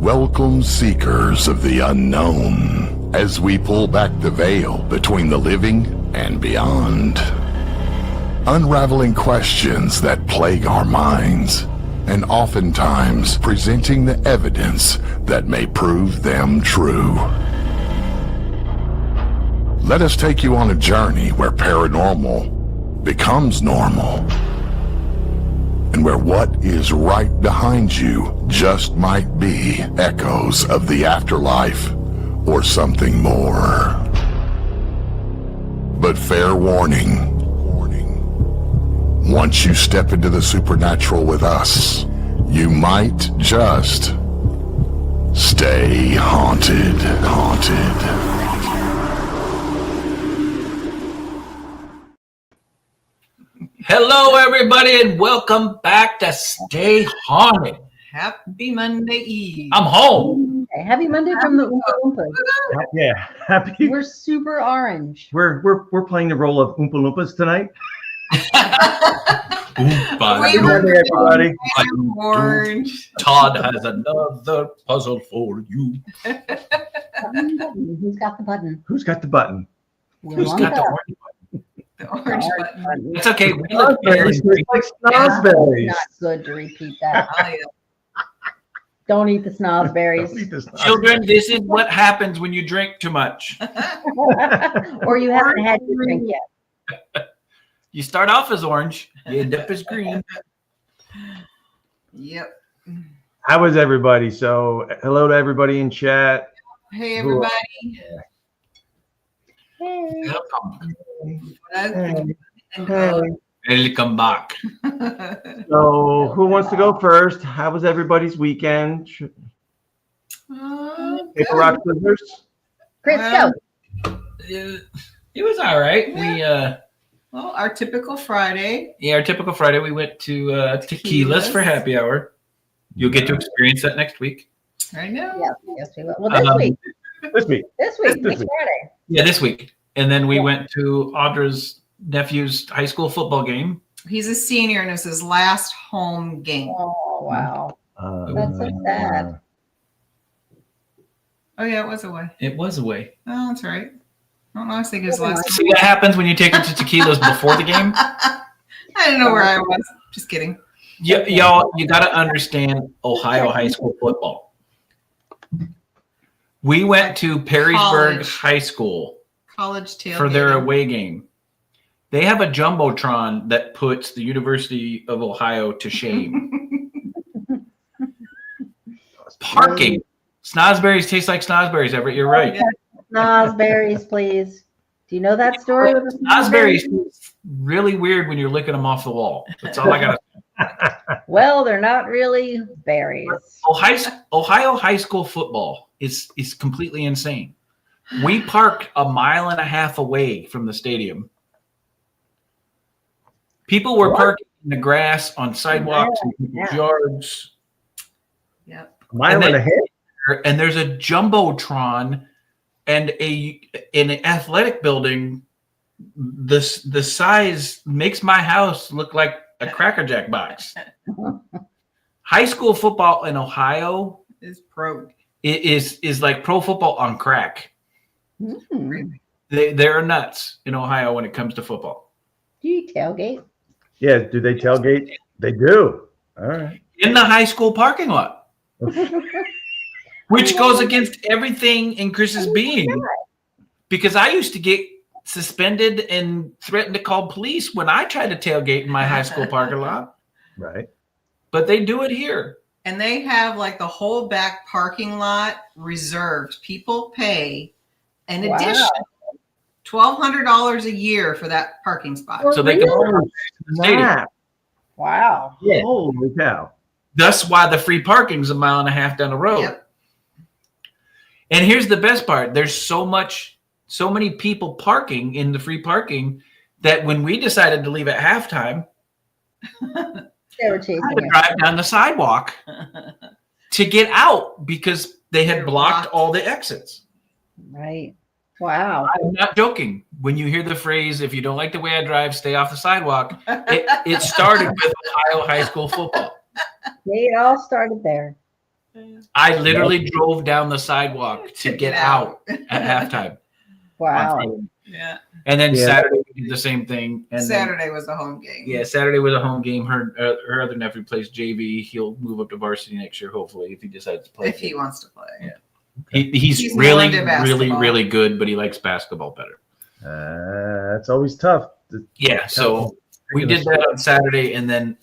Welcome, seekers of the unknown, as we pull back the veil between the living and beyond. Unraveling questions that plague our minds, and oftentimes presenting the evidence that may prove them true. Let us take you on a journey where paranormal becomes normal, and where what is right behind you just might be echoes of the afterlife or something more. But fair warning, once you step into the supernatural with us, you might just stay haunted. Hello, everybody, and welcome back to Stay Haunted. Happy Monday Eve. I'm home. Happy Monday from the Oompa Loompas. Yeah, happy. We're super orange. We're playing the role of Oompa Loompas tonight. Happy Monday, everybody. Orange. Todd has another puzzle for you. Who's got the button? Who's got the button? Who's got the orange button? The orange button. It's okay. We Snozberries. It's like snozberries. Not good to repeat that. Oh, yeah. Don't eat the snozberries. Don't eat the snozberries. Children, this is what happens when you drink too much. Or you haven't had your drink yet. You start off as orange, you end up as green. Yep. How was everybody? So, hello to everybody in chat. Hey, everybody. Hey. Welcome back. So, who wants to go first? How was everybody's weekend? Paper, rock, scissors. Chris, go. It was all right. Well, our typical Friday. Our typical Friday, we went to Tequila's for happy hour. You'll get to experience that next week. I know. Yes, we will. Well, this week. This Next week. Friday. Yeah, this week. And then we went to Audra's nephew's high school football game. He's a senior and it was his last home game. Oh, wow. That's so sad. Oh, yeah, it was away. It was away. Oh, that's right. I don't know. I was thinking his last See what happens when you take her to Tequila's before the game? I didn't know where I was. Just kidding. Y'all, you got to understand Ohio high school football. We went to Perrysburg College. High School College tailgate. for their away game. They have a Jumbotron that puts the University of Ohio to shame. Parking. Snozberries taste like snozberries, Everett. You're right. Snozberries, please. Do you know that story with the Snozberries taste really weird when you're licking them off the wall. That's all I got to say. Well, they're not really berries. Ohio high school football is completely insane. We parked a mile and a half away from the stadium. People were parking in the grass, on sidewalks, in people's yards. Yep. Mile and a half. And there's a Jumbotron and in an athletic building. The size makes my house look like a Cracker Jack box. High school football in Ohio Is pro. is like pro football on crack. They're nuts in Ohio when it comes to football. Do you tailgate? Yeah, do they tailgate? They do. All right. In the high school parking lot. Which goes against everything in Chris's being. Because I used to get suspended and threatened to call police when I tried to tailgate in my high school parking lot. Right. But they do it here. And they have like the whole back parking lot reserved. People pay an addition $1,200 a year for that parking spot. So they can park in the stadium. Wow. Yeah. Holy cow. That's why the free parking's a mile and a half down the road. Yep. And here's the best part. There's so many people parking in the free parking that when we decided to leave at halftime, They were chasing I had to it. drive down the sidewalk to get out because they had blocked all the exits. Right. Wow. I'm not joking. When you hear the phrase, if you don't like the way I drive, stay off the sidewalk, it started with Ohio high school football. It all started there. I literally drove down the sidewalk to get out at halftime. Wow. Yeah. And then Yeah. Saturday we did the same thing. And Saturday was a home game. Yeah, Saturday was a home game. Her other nephew plays JV. He'll move up to varsity next year, hopefully, if he decides to play. If he wants to play. Yeah. He's more really, into basketball. really, really good, but he likes basketball better. That's always tough. Yeah, so we did that on Saturday, and then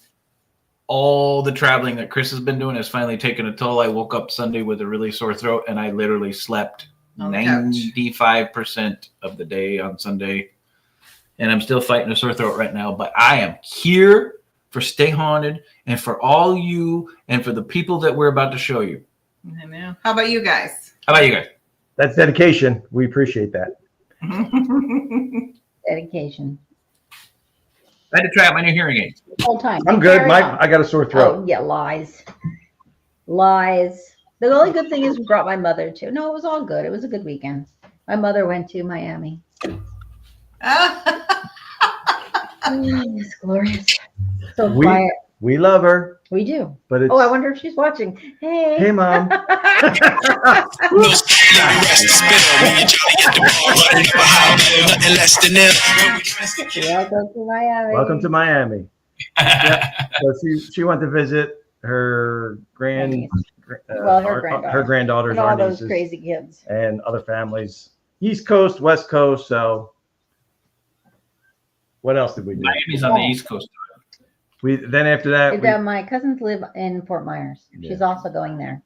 all the traveling that Chris has been doing has finally taken a toll. I woke up Sunday with a really sore throat, and I literally slept On the couch. 95% of the day on Sunday. And I'm still fighting a sore throat right now, but I am here for Stay Haunted and for all you and for the people that we're about to show you. I know. How about you guys? How about you guys? That's dedication. We appreciate that. Dedication. I had to try out my new hearing aids. Whole time. I'm good. Carry Mike, on. I got a sore throat. Oh, yeah, lies. Lies. The only good thing is we brought my mother too. No, it was all good. It was a good weekend. My mother went to Miami. It's glorious. So We- quiet. We love her, We do. but it's Oh, I wonder if she's watching. Hey. hey, Mom. Welcome to Miami. Welcome to Miami. So she went to visit her Well, her granddaughter. her granddaughters, And all our those nieces, crazy kids. and other families, East Coast, West Coast. So, what else did we do? Miami's on the East Coast. We then after that, My cousins live in Fort Myers. She's Yeah. also going there.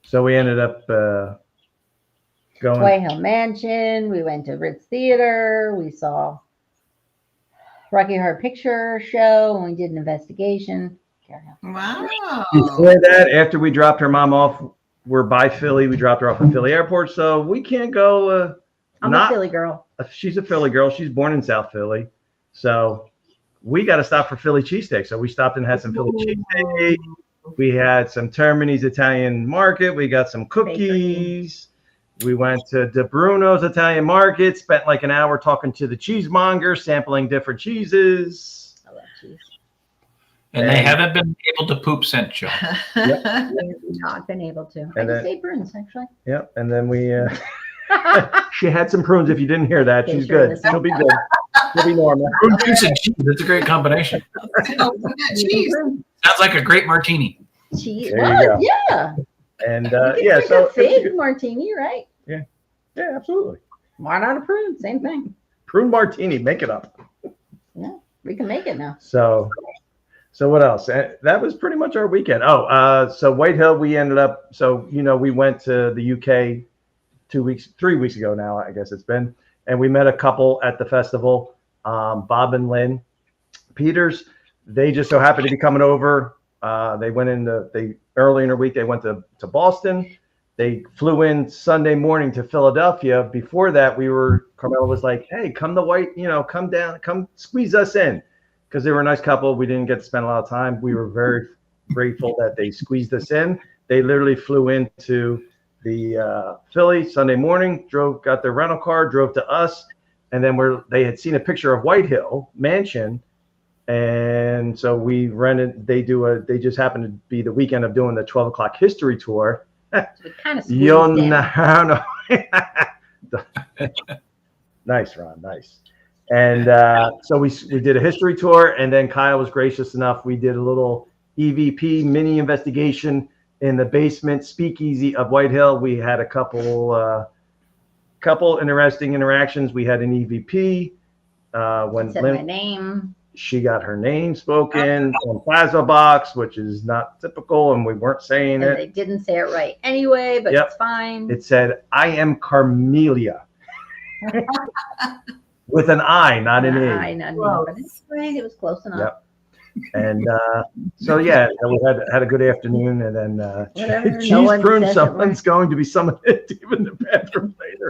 so we ended up going. White Hill Mansion. We went to Ritz Theater. We saw Rocky Horror Picture Show, and we did an investigation. Wow. Before that, after we dropped her mom off, we're by Philly. We dropped her off at Philly Airport, so we can't go. I'm a Philly girl. She's a Philly girl. She's born in South Philly, so we got to stop for Philly cheesesteak. So we stopped and had some Philly cheesesteak. We had some Termini's Italian Market. We got some cookies. We went to De Bruno's Italian Market. Spent like an hour talking to the cheesemonger, sampling different cheeses. I love cheese. And they haven't been able to poop since, y'all. We've not been able to. I And just then- ate prunes, actually. Yep. And then we, she had some prunes. If you didn't hear that, Okay, she's sure, good. listen. She'll be good. She'll be normal. Prune juice and cheese. That's a great combination. Cheese. Sounds like a great martini. Cheese. There you Well, go. yeah. And You can yeah, drink so a fig martini, right? yeah, absolutely. Why not a prune? Same thing. Prune martini, make it up. Yeah, we can make it now. So what else? That was pretty much our weekend. So White Hill, we ended up. So we went to the UK 3 weeks ago now, I guess it's been, and we met a couple at the festival, Bob and Lynn Peters. They just so happened to be coming over. They went early in the week. They went to Boston. They flew in Sunday morning to Philadelphia. Before that, Carmela was like, "Hey, come to come down, come squeeze us in," because they were a nice couple. We didn't get to spend a lot of time. We were very grateful that they squeezed us in. They literally flew into the Philly Sunday morning, got their rental car, drove to us, and then they had seen a picture of White Hill Mansion. And so we rented. They just happened to be the weekend of doing the 12 o'clock history tour. So we kind of You'll squeezed in. know. Nice, Ron. Nice. And so we did a history tour, and then Kyle was gracious enough. We did a little EVP mini investigation in the basement speakeasy of White Hill. We had a couple interesting interactions. We had an EVP when Said my name. she got her name spoken on Plasma Box, which is not typical, and we weren't saying And it. they didn't say it right anyway, but Yep. it's fine. It said, "I am Carmelia," with an I, not an E. I know, but it's great. It was close enough. Yep. And so yeah, we had a good afternoon, and then Whatever, no cheese one prune. says it Someone's going to be summoned into the bathroom later.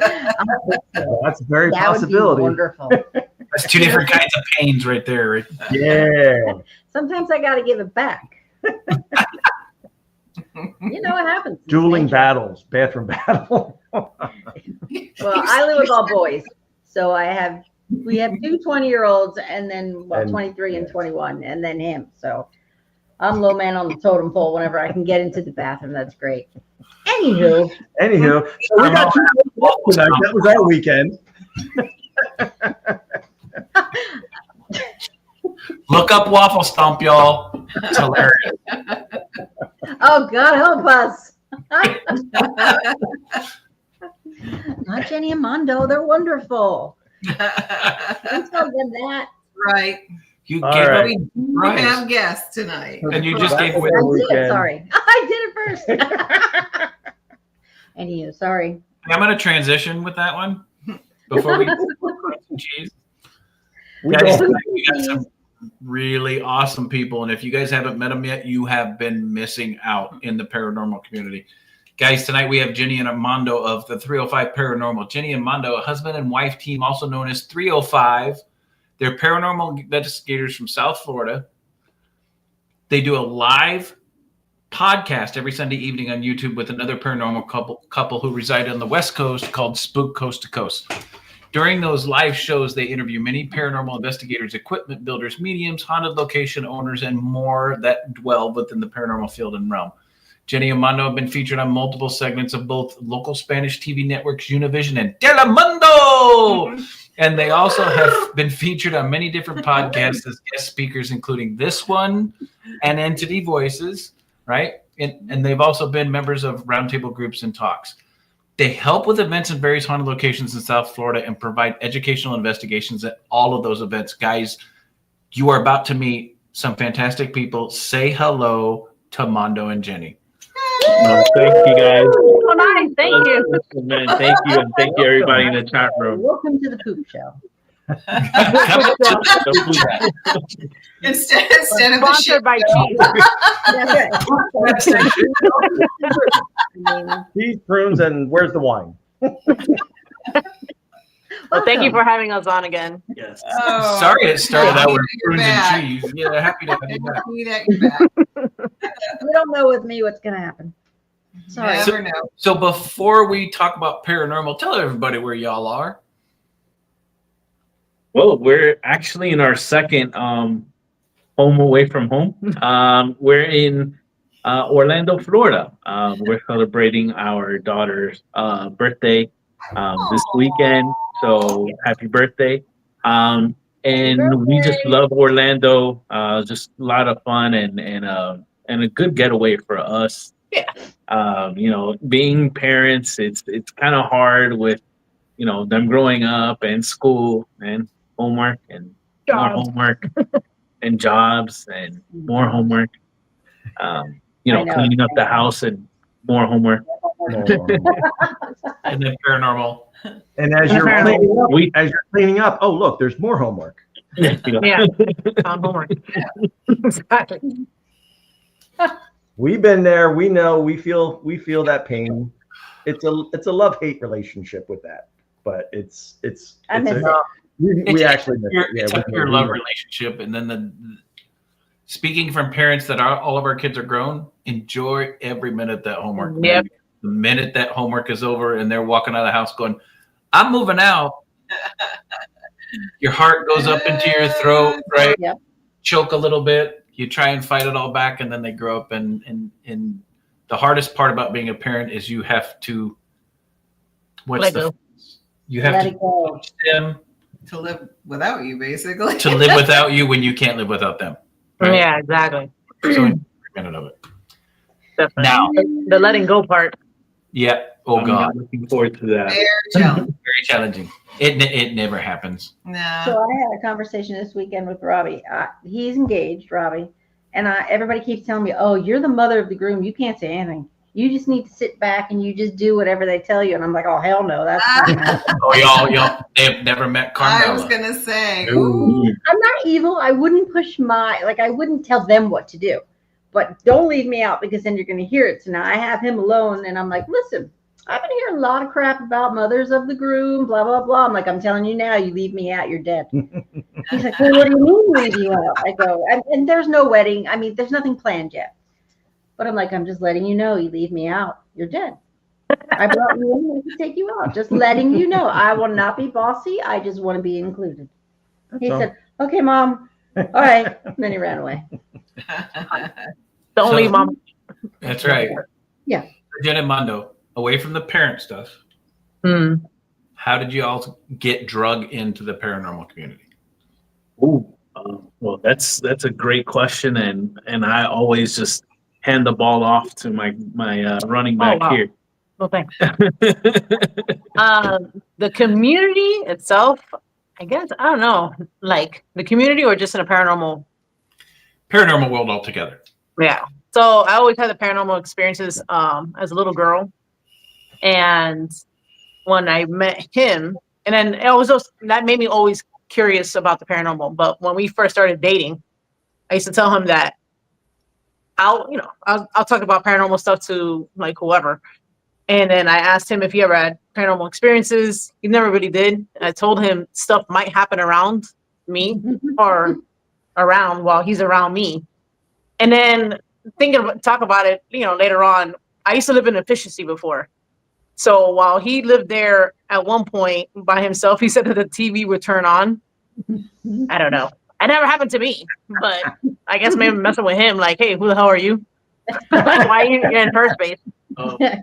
That's a very That would be possibility. wonderful. That's two different kinds of pains right there. Right? Yeah. Sometimes I got to give it back. You know what happens. Dueling battles, bathroom battle. Well, I live with all boys, so we have two 20-year-olds, and then And- 23 and yeah. 21, and then him. So I'm low man on the totem pole whenever I can get into the bathroom. That's great. Anywho, so we got 2 tonight. That was our weekend. Look up Waffle Stomp, y'all. It's hilarious. oh God help us. Not Jenny and Mondo. They're wonderful. Don't tell them that. Right. You All gave right. up We prize. have guests tonight. And you just gave away. I the did. weekend. Sorry. I did it first. Anywho, sorry. I'm going to transition with that one before we some cheese. We Guys, don't- we got some really awesome people, and if you guys haven't met them yet, you have been missing out in the paranormal community. Guys, tonight we have Jenny and Mondo of the 305 Paranormal. Jenny and Mondo, a husband and wife team, also known as 305. They're paranormal investigators from South Florida. They do a live podcast every Sunday evening on YouTube with another paranormal couple who reside on the West Coast called Spooked Coast to Coast. During those live shows, they interview many paranormal investigators, equipment builders, mediums, haunted location owners, and more that dwell within the paranormal field and realm. Jenny and Mondo have been featured on multiple segments of both local Spanish TV networks Univision and Telemundo. And they also have been featured on many different podcasts as guest speakers, including this one and Entity Voices, right? And they've also been members of roundtable groups and talks. They help with events in various haunted locations in South Florida and provide educational investigations at all of those events. Guys, you are about to meet some fantastic people. Say hello to Mondo and Jenny. Thank you, guys. Oh, nice. Thank you. Man, thank you, and thank you, everybody in the chat room. Welcome to the poop show. Instead of the Sponsored shit by show. cheese. That's right. Cheese, prunes, and where's the wine? Well, thank you for having us on again. Yes. Oh, Sorry it started out with you're prunes back. and cheese. Yeah, happy to have you back. Happy that you're back. You don't know with me what's going to happen. Sorry. Never know. So before we talk about paranormal, tell everybody where y'all are. Well, we're actually in our second home away from home. We're in Orlando, Florida. We're celebrating our daughter's birthday this weekend. So happy birthday. And we just love Orlando. Just a lot of fun and a good getaway for us. Yeah. You know, being parents, it's kind of hard with, you know, them growing up and school and homework and more Jobs. homework and jobs and more homework. You know, I know. cleaning up the house and more homework. And then paranormal. And as you're cleaning up, oh look, there's more homework. You know. Yeah. On homework. Exactly. We've been there. We know. We feel that pain. It's a love-hate relationship with that, but I miss it. we actually miss it. Yeah, It's a we- pure we- love relationship. And then speaking from parents that all of our kids are grown, enjoy every minute that homework. man. Yep. The minute that homework is over and they're walking out of the house going, I'm moving out. Your heart goes up into your throat, right? Yep. Choke a little bit. You try and fight it all back, and then they grow up. And the hardest part about being a parent is you have to Let go. you have Let to it go. teach them To live without you, basically. to live without you when you can't live without them. right? Yeah, exactly. So enjoy every minute of it. Definitely. Now, The letting go part. yeah. Oh I'm God, looking forward to that. Very challenging. very challenging. It never happens. Nah. So I had a conversation this weekend with Robbie. He's engaged, Robbie, and everybody keeps telling me, "Oh, you're the mother of the groom. You can't say anything. You just need to sit back and you just do whatever they tell you." And I'm like, "Oh, hell no, that's not gonna happen." Oh, y'all, they've never met I was Carmela. gonna say. Ooh. I'm not evil. I wouldn't push I wouldn't tell them what to do, but don't leave me out because then you're going to hear it. So now I have him alone, and I'm like, "Listen, I've been hearing a lot of crap about mothers of the groom, blah, blah, blah." I'm like, "I'm telling you now, you leave me out, you're dead." He's like, "Well, what do you mean leave you out?" I go, and there's no wedding. I mean, there's nothing planned yet. But I'm like, "I'm just letting you know, you leave me out, you're dead. I brought you in to take you out. Just letting you know. I will not be bossy. I just want to be included." He all. said, "Okay, Mom. All right." And then he ran away. The only So- mom. That's right. Yeah. Jen and Mondo, away from the parent stuff, Hmm. how did you all get drug into the paranormal community? Ooh, well, that's a great question, and I always just hand the ball off to my running back wow. here. Well, thanks. The community itself, I guess, I don't know, like the community or just in a paranormal. Paranormal world altogether. Yeah. So I always had the paranormal experiences as a little girl, and when I met him, and then it was just that made me always curious about the paranormal. But when we first started dating, I used to tell him that I'll talk about paranormal stuff to like whoever. And then I asked him if he ever had paranormal experiences. He never really did. I told him stuff might happen around me or around while he's around me. And then talk about it, later on. I used to live in efficiency before. So while he lived there at one point by himself, he said that the TV would turn on. I don't know. It never happened to me, but I guess maybe messing with him, like, hey, who the hell are you? Why are you in first base?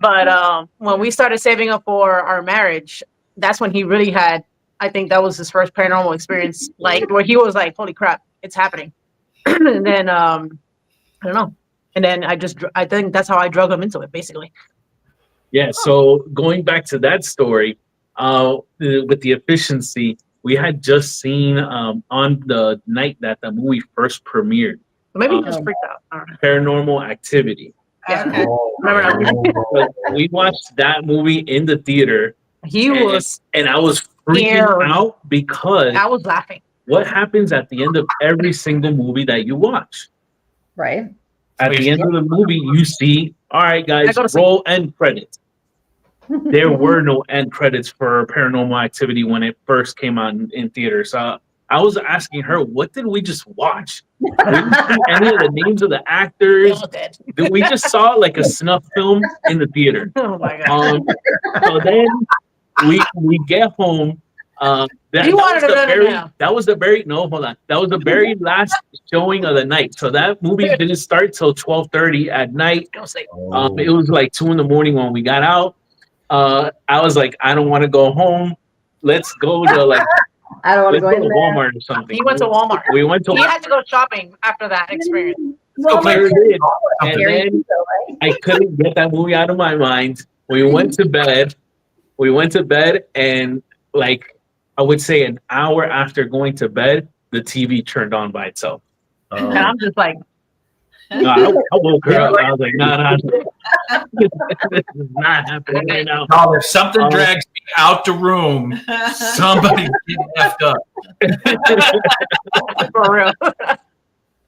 But when we started saving up for our marriage, that's when he really had, I think that was his first paranormal experience, like where he was like, holy crap, it's happening. And then, I don't know. And then I think that's how I drug him into it, basically. Yeah. So going back to that story, with the efficiency, we had just seen on the night that the movie first premiered, Maybe he just freaked out. I don't know. Paranormal Activity. Okay. But we watched that movie in the theater, He was, and I was freaking scared. out because I was laughing. what happens at the end of every single movie that you watch? Right. At the end of the movie, you see, all right, guys, I go to sleep. roll end credits. There were no end credits for Paranormal Activity when it first came out in theaters. So I was asking her, what did we just watch? We didn't see any of the names of the They actors. all dead. We just saw like a snuff film in the theater. Oh my god. So then we get home. You wanted to run it now. That was the very no, hold on. That was the very last showing of the night. So that movie didn't start till 12:30 at night. Don't say. It was like 2 a.m. when we got out. I was like, I don't want to go home. Let's go to I don't want to let's go go in to there. Walmart or something. He went to Walmart. We went to He had to go shopping after that experience. Well, we did. And Scary then too, right? I couldn't get that movie out of my mind. We went to bed. And like I would say an hour after going to bed, the TV turned on by itself. And I'm just like, No, I woke her up. I was like, no, this is not happening right now. Oh, if something drags me out the room, somebody get left up. for real.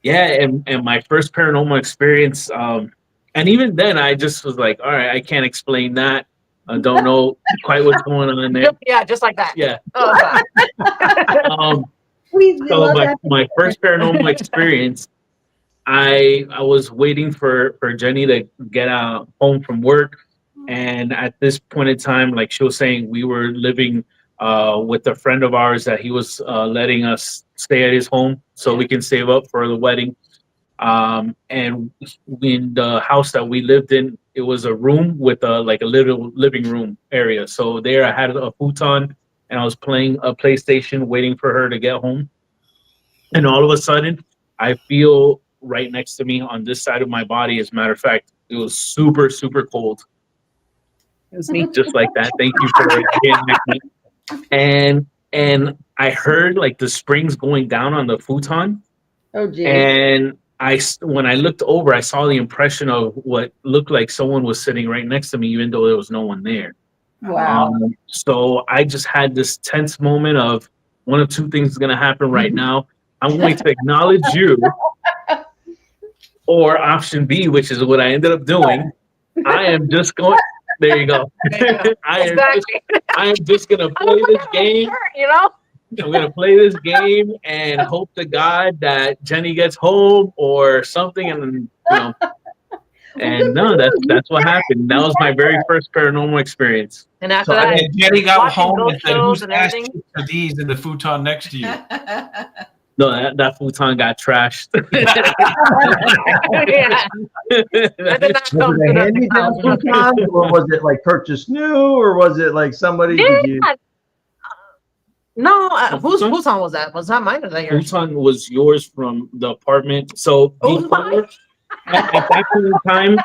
Yeah, and my first paranormal experience, and even then I just was like, all right, I can't explain that. I don't know quite what's going on there. Yeah, just like that. Yeah. Oh, God. We So love that. my first paranormal experience, I was waiting for Jenny to get home from work, and at this point in time, like she was saying, we were living with a friend of ours that he was letting us stay at his home so we can save up for the wedding. And in the house that we lived in, it was a room with a little living room area. So there I had a futon and I was playing a PlayStation waiting for her to get home. And all of a sudden I feel right next to me on this side of my body. As a matter of fact, it was super, super cold. It was me. Just like that. Thank you for getting me. And I heard like the springs going down on the futon. Oh, geez. And when I looked over, I saw the impression of what looked like someone was sitting right next to me, even though there was no one there. Wow. So I just had this tense moment of one of two things is going to happen right now. I'm going to acknowledge you, or option B, which is what I ended up doing. I am just going. There you go. I am just going to play this game. You know? I'm gonna play this game and hope to God that Jenny gets home or something, and no, that's what happened. That was my very first paranormal experience. And after So that, and Jenny got watching home ghost and said, shows "Who's and asked everything. you for these in the futon next to you?" No, that futon got trashed. Yeah. That did not Was come it to a hand-me-down the futon, or was it like purchased new, or was it like somebody? Did you? Yeah. No, whose Futon? futon was that? Was that mine or that yours? Futon was yours from the apartment. So Oh, before, mine. at that point in time,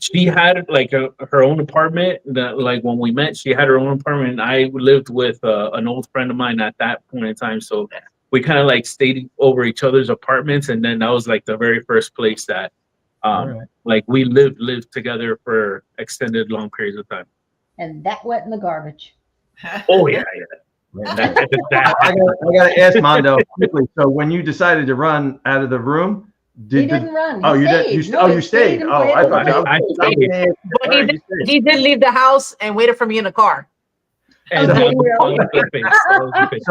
she had like her own apartment. That like when we met, she had her own apartment. And I lived with an old friend of mine at that point in time. So we kind of like stayed over each other's apartments, and then that was like the very first place that Right. like we lived together for extended long periods of time. And that went in the garbage. Oh yeah, Right. that. I gotta ask Mondo quickly. So when you decided to run out of the room, He didn't run. He Oh, you stayed. did. You, No, oh, he you stayed. and Oh, I waited. thought. I stayed. But he did leave the house and waited for me in the car. And Okay, that was well. all in the face. That was the face.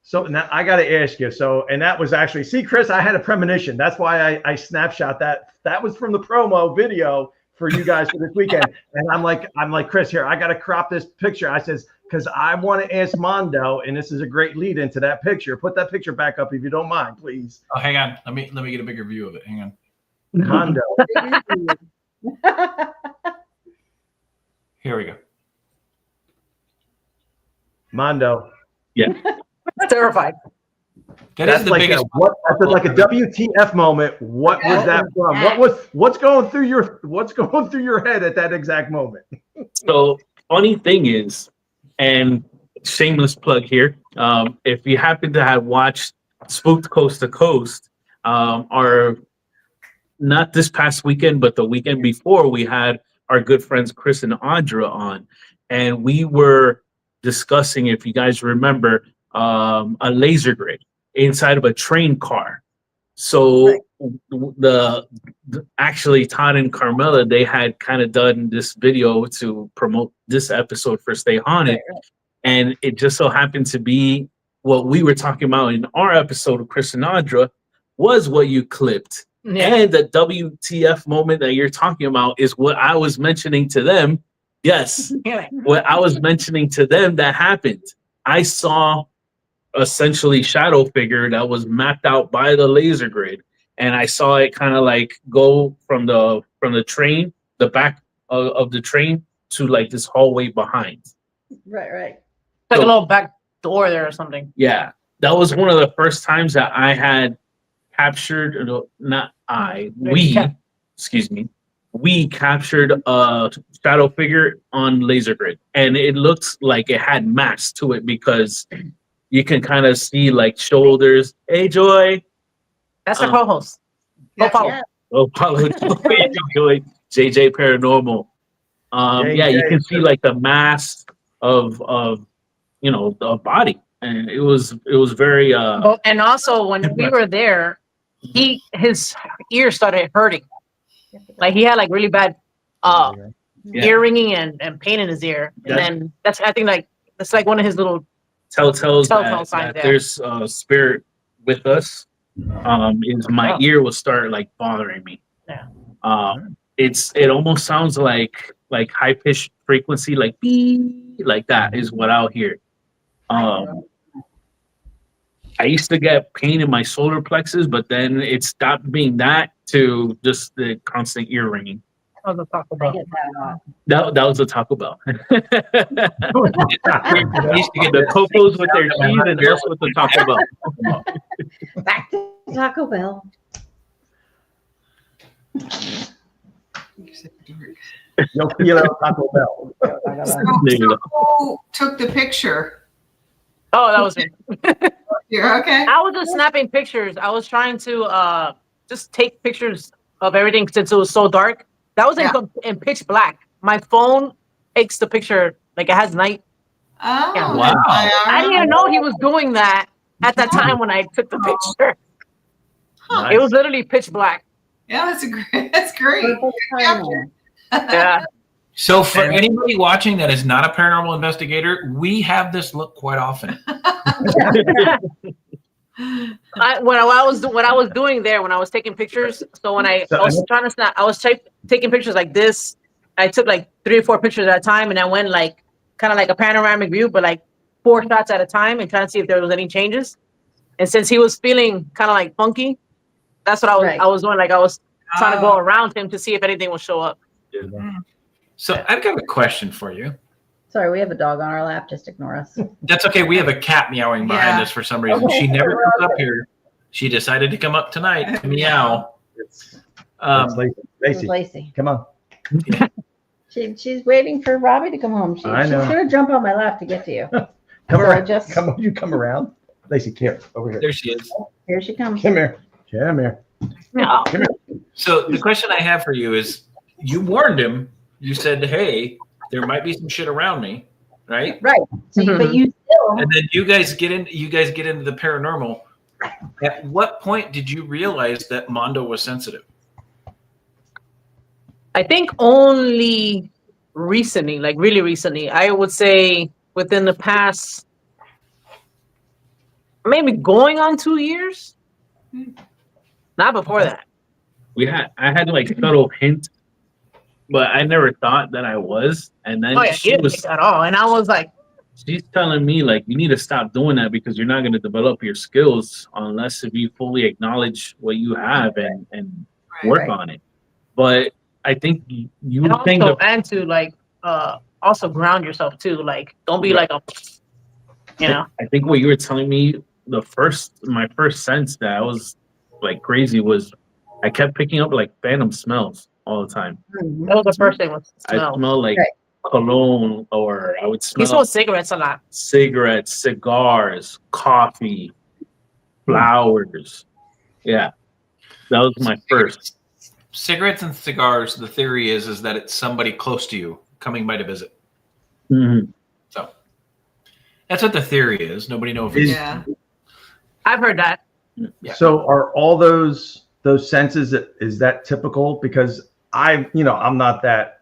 So now I got to ask you. So, and that was actually, see, Chris, I had a premonition. That's why I snapshot that. That was from the promo video for you guys for this weekend. And I'm like, Chris, here, I got to crop this picture. I says, because I want to ask Mondo, and this is a great lead into that picture. Put that picture back up if you don't mind, please. Oh, hang on. Let me get a bigger view of it. Hang on. Mondo. Here we go. Mondo. Terrified. That's the like biggest. that's like a WTF moment. What was that from? What's going through your head at that exact moment? So funny thing is, and shameless plug here, if you happen to have watched Spooked Coast to Coast, our not this past weekend, but the weekend before, we had our good friends Chris and Audra on, and we were discussing, if you guys remember, a laser grid inside of a train car. So the actually Todd and Carmela, they had kind of done this video to promote this episode for Stay Haunted. Right. And it just so happened to be what we were talking about in our episode of Chris and Audra was what you clipped. Yeah. And the WTF moment that you're talking about is what I was mentioning to them. Yes. What I was mentioning to them that happened. I saw essentially shadow figure that was mapped out by the laser grid, and I saw it kind of like go from the train, the back of the train, to like this hallway behind. Right. Like a little back door there or something. Yeah, that was one of the first times that I had captured, we captured a shadow figure on laser grid, and it looks like it had mass to it because you can kind of see like shoulders. Hey, Joy. That's our co-host. Follow Joy, JJ Paranormal. You can see like the mass of the body, and it was very. And also when we were there, his ear started hurting. Like he had like really bad ear ringing and pain in his ear, and then that's like one of his little telltale signs that there's spirit with us. Is my ear will start like bothering me. Yeah. It almost sounds like high pitched frequency, like beep, like that is what I'll hear. I used to get pain in my solar plexus, but then it stopped being that to just the constant ear ringing. That was a Taco Bell. That was a Taco Bell. I used to get the Cocos with their cheese and us with the Taco Bell. Back to Taco Bell. You'll feel it Taco Bell. So who took the picture? Oh, that was me. You're okay. I was just snapping pictures. I was trying to just take pictures of everything since it was so dark. That was in pitch black. My phone takes the picture like it has night. Oh, yeah. Wow! I didn't even know he was doing that at that time when I took the picture. Huh. Nice. It was literally pitch black. Yeah, that's great. Yeah. So for anybody watching that is not a paranormal investigator, we have this look quite often. What I was doing there when I was taking pictures. So when I was trying to snap, I was taking pictures like this. I took like 3 or 4 pictures at a time, and I went like kind of like a panoramic view, but like 4 shots at a time, and trying to see if there was any changes. And since he was feeling kind of like funky, that's what Right. I was doing. Like I was trying to go around him to see if anything would show up. So I've got a question for you. Sorry, we have a dog on our lap. Just ignore us. That's okay. We have a cat meowing behind Yeah. us for some reason. Okay. She never comes up here. She decided to come up tonight to meow. It's This is Lacey, Lacey. come on. She's waiting for Robbie to come home. She's I know. gonna jump on my lap to get to you. Come So I around. just- Come on, you come around. Lacey, here, over here. There she is. Here she comes. Come here. Come here. No. Come here. So the question I have for you is, you warned him. You said, "Hey, there might be some shit around me," right? Right. So, but you still. And then you guys get into the paranormal. At what point did you realize that Mondo was sensitive? I think only recently, like really recently, I would say within the past maybe going on 2 years. Not before that. I had like subtle hints, but I never thought that I was. And then Oh yeah, he didn't think at all. And I was like, she's telling me like, you need to stop doing that because you're not going to develop your skills unless if you fully acknowledge what you have and work Right. on it. But I think you and would think also, of, and to like also ground yourself too. Like don't be like a, you know. I think what you were telling me, my first sense that I was like crazy was I kept picking up like phantom smells all the time. Mhm. That was the first thing was I smell. smell like Right. cologne, or I would He smell smelled cigarettes a lot. cigarettes, cigars, coffee, flowers. Yeah, that was my first. Cigarettes and cigars. The theory is that it's somebody close to you coming by to visit. Mhm. So that's what the theory is. Nobody knows if it's Yeah. I've heard that. Yeah. So are all those senses, is that typical? Because I'm not that,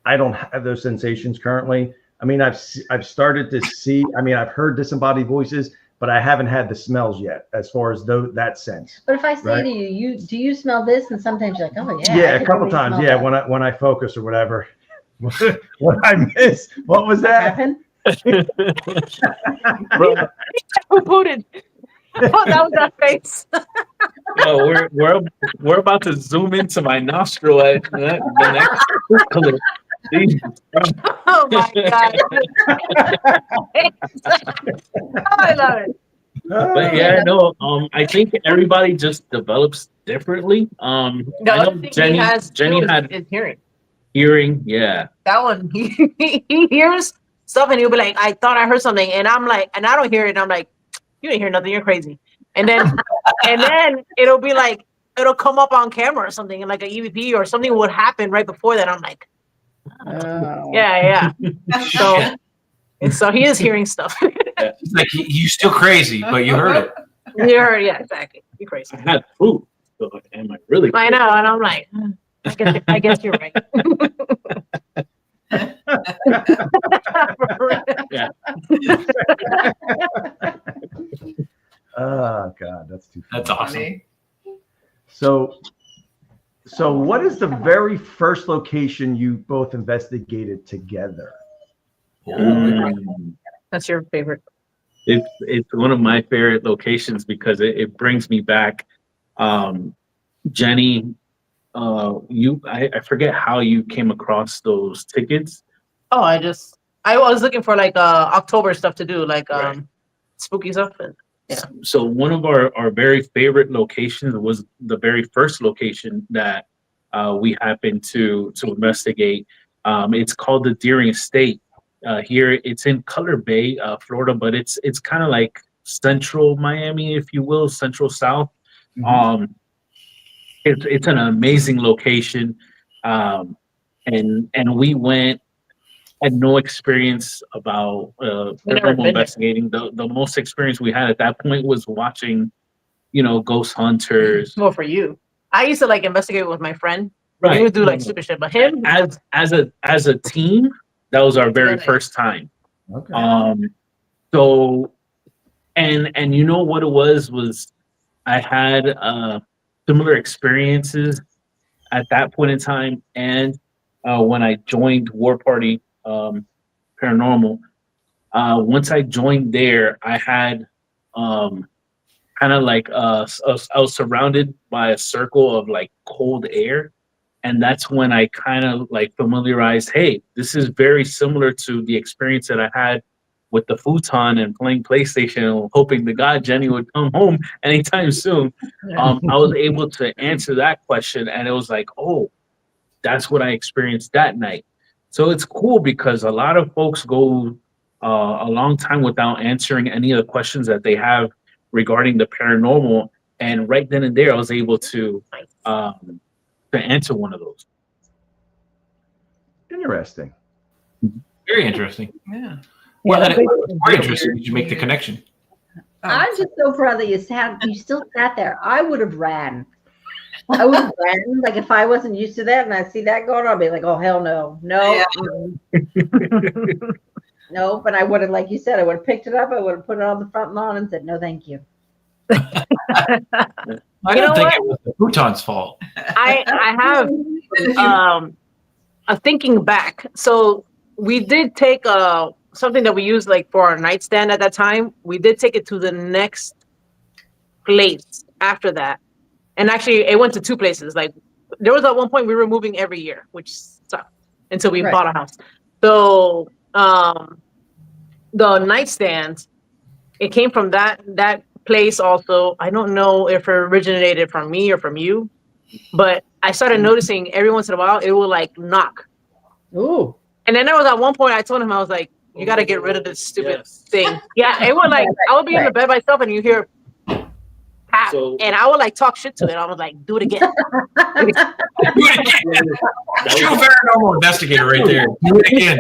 I don't have those sensations currently. I mean, I've started to see, I've heard disembodied voices, but I haven't had the smells yet as far as that sense. But if I say Right. to you, do you smell this? And sometimes you're like, oh yeah. Yeah, I a can couple really times. smell Yeah, that. when I focus or whatever. What I miss? What was that? Happen? Bro, Who booted? Oh, that was that face. yo, we're about to zoom into my nostril at the next clip. Jesus Christ. Oh my god. Oh, I love it. But yeah, no, I think everybody just develops differently. The I know other thing Jenny he has Jenny too had is hearing. hearing, yeah. That one, he hears stuff and he'll be like, I thought I heard something. And I'm like, and I don't hear it. And I'm like, you didn't hear nothing. You're crazy. And then, and then it'll be like, it'll come up on camera or something and like an EVP or something would happen right before that. I'm like, Oh. yeah. So, and so he is hearing stuff. It's like you still crazy, but you heard it. You heard, yeah, exactly. You're crazy. I had proof. So am I really I know. And I'm like, I guess you're right. Yeah. Oh God, that's too funny. That's awesome. Funny. So what is the very first location you both investigated together? That's your favorite. It's one of my favorite locations because it brings me back. Jenny, I forget how you came across those tickets. Oh, I was looking for like October stuff to do, like Right. spooky stuff. And So one of our very favorite locations was the very first location that we happened to investigate. It's called the Deering Estate. Here it's in Color Bay, Florida, but it's kind of like central Miami, if you will, central south. It's an amazing location, and we went. Had no experience about never paranormal been there. investigating. The most experience we had at that point was watching, ghost hunters. well, for you, I used to like investigate with my friend. Right. We would do like stupid shit, but him, As a team, that was our very Really? first time. Okay. So, and you know what it was I had similar experiences at that point in time, and when I joined War Party Paranormal, once I joined there, I had kind of like I was surrounded by a circle of like cold air, and that's when I kind of like familiarized. Hey, this is very similar to the experience that I had with the futon and playing PlayStation, and hoping to God Jenny would come home anytime soon. I was able to answer that question, and it was like, oh, that's what I experienced that night. So it's cool because a lot of folks go a long time without answering any of the questions that they have regarding the paranormal, and right then and there, I was able to answer one of those. Interesting. Very interesting. Yeah. Well, Yeah, and it was very interesting that you make the connection. I'm just so proud that you still sat there. I would have ran. I would have ran. Like if I wasn't used to that and I see that going on, I'd be like, oh hell no. No. Nope. And I would have, like you said, I would have picked it up, I would have put it on the front lawn and said, no, thank you. I don't think it was the futon's fault. I have a thinking back. So we did take something that we used like for our nightstand at that time. We did take it to the next place after that. And actually it went to two places. Like there was at one point we were moving every year, which sucked until we bought a house. So the nightstand, it came from that place also. I don't know if it originated from me or from you, but I started noticing every once in a while it will like knock. Ooh. And then there was at one point I told him, I was like, you got to get rid of this stupid thing. Yeah, it would like, I would be in the bed myself and you hear pat, and I would like talk shit to it. I was like, do it again. True paranormal investigator right there. Do it again.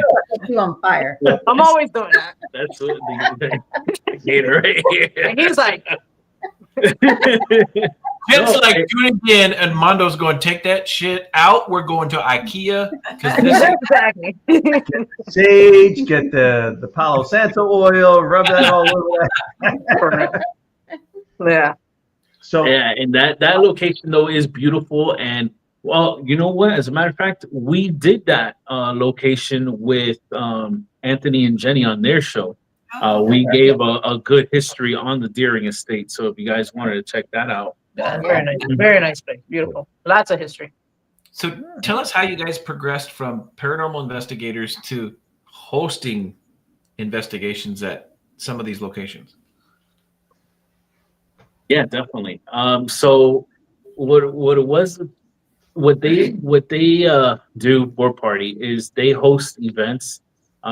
You on fire. I'm always doing that. That's what the investigator right here. And he's like, It's like do it again, and Mondo's going to take that shit out. We're going to IKEA because this exactly. Sage, get the Palo Santo oil, rub that all over that. Yeah. So yeah, and that location though is beautiful. And well, you know what? As a matter of fact, we did that location with Anthony and Jenny on their show. We gave a good history on the Deering estate. So if you guys wanted to check that out. Very nice place. Beautiful. Lots of history. So tell us how you guys progressed from paranormal investigators to hosting investigations at some of these locations. Yeah, definitely. So what they do for party is they host events,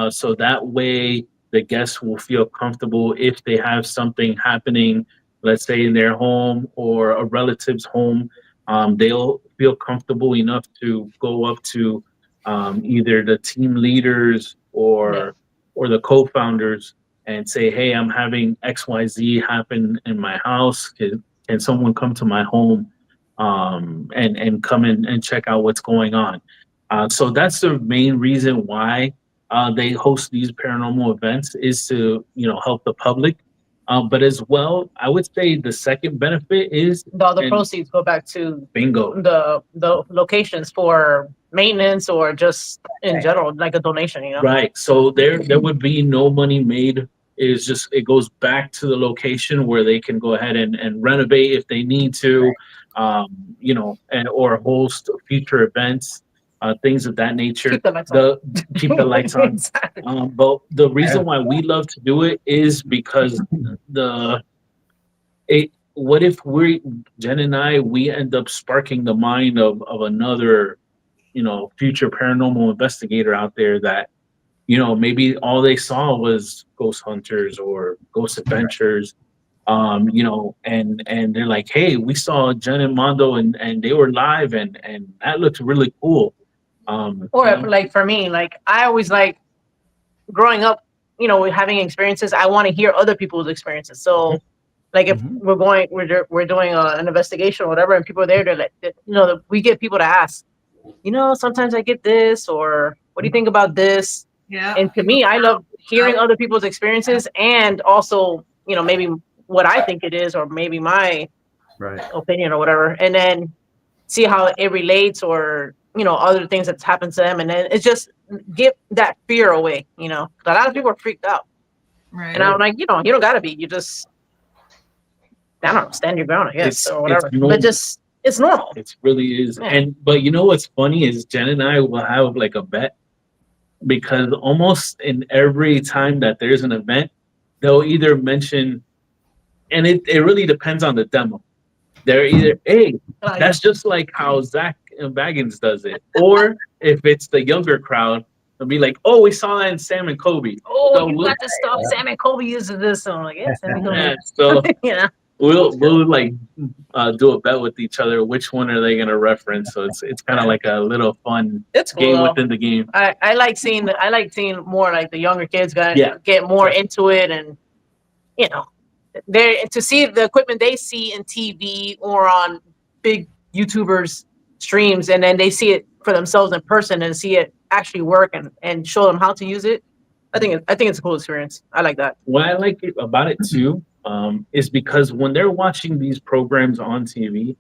so that way the guests will feel comfortable if they have something happening, let's say in their home or a relative's home. They'll feel comfortable enough to go up to either the team leaders or the co-founders and say, hey, I'm having XYZ happen in my house. Can someone come to my home and come in and check out what's going on? So that's the main reason why they host these paranormal events, is to, help the public. But as well, I would say the second benefit is The proceeds go back to bingo. the locations for maintenance or just in general, like a donation, Right. So there would be no money made. It goes back to the location where they can go ahead and renovate if they need to, or host future events, things of that nature. Keep the lights on. Keep the lights on. Exactly. But the reason why we love to do it is because what if Jen and I, we end up sparking the mind of another, future paranormal investigator out there that, maybe all they saw was ghost hunters or ghost adventures, and they're like, hey, we saw Jen and Mondo and they were live and that looked really cool. Like for me, like I always like growing up, having experiences, I want to hear other people's experiences. So like if we're doing an investigation or whatever, and people are there, they're like, we get people to ask, sometimes I get this, or what do you think about this? Yeah. And to me, I love hearing other people's experiences and also, maybe what I think it is, or maybe my opinion or whatever, and then see how it relates, or, other things that's happened to them. And then it's just get that fear away, a lot of people are freaked out. Right. And I'm like, you don't gotta be, I don't know, stand your ground, I guess, or whatever. normal. But just it's normal. It really is. Yeah. But you know what's funny is Jen and I will have like a bet, because almost in every time that there's an event, they'll either mention, and it really depends on the demo. They're either, hey, that's just like how Zach Baggins does it. Or if it's the younger crowd, they'll be like, oh, we saw that in Sam and Kobe. Oh, So you got this stuff. Sam and Kobe uses this. So I'm like, yeah, Sam and Kobe. Yeah, so you know, we'll like do a bet with each other. Which one are they gonna reference? So it's kind of like a little fun it's cool. game Though. within the game. I like seeing more like the younger kids get more Sure. into it, and you know, they to see the equipment they see in TV or on big YouTubers streams, and then they see it for themselves in person and see it actually work and show them how to use it. I think it's a cool experience. I like that. What I like about it too is because when they're watching these programs on TV,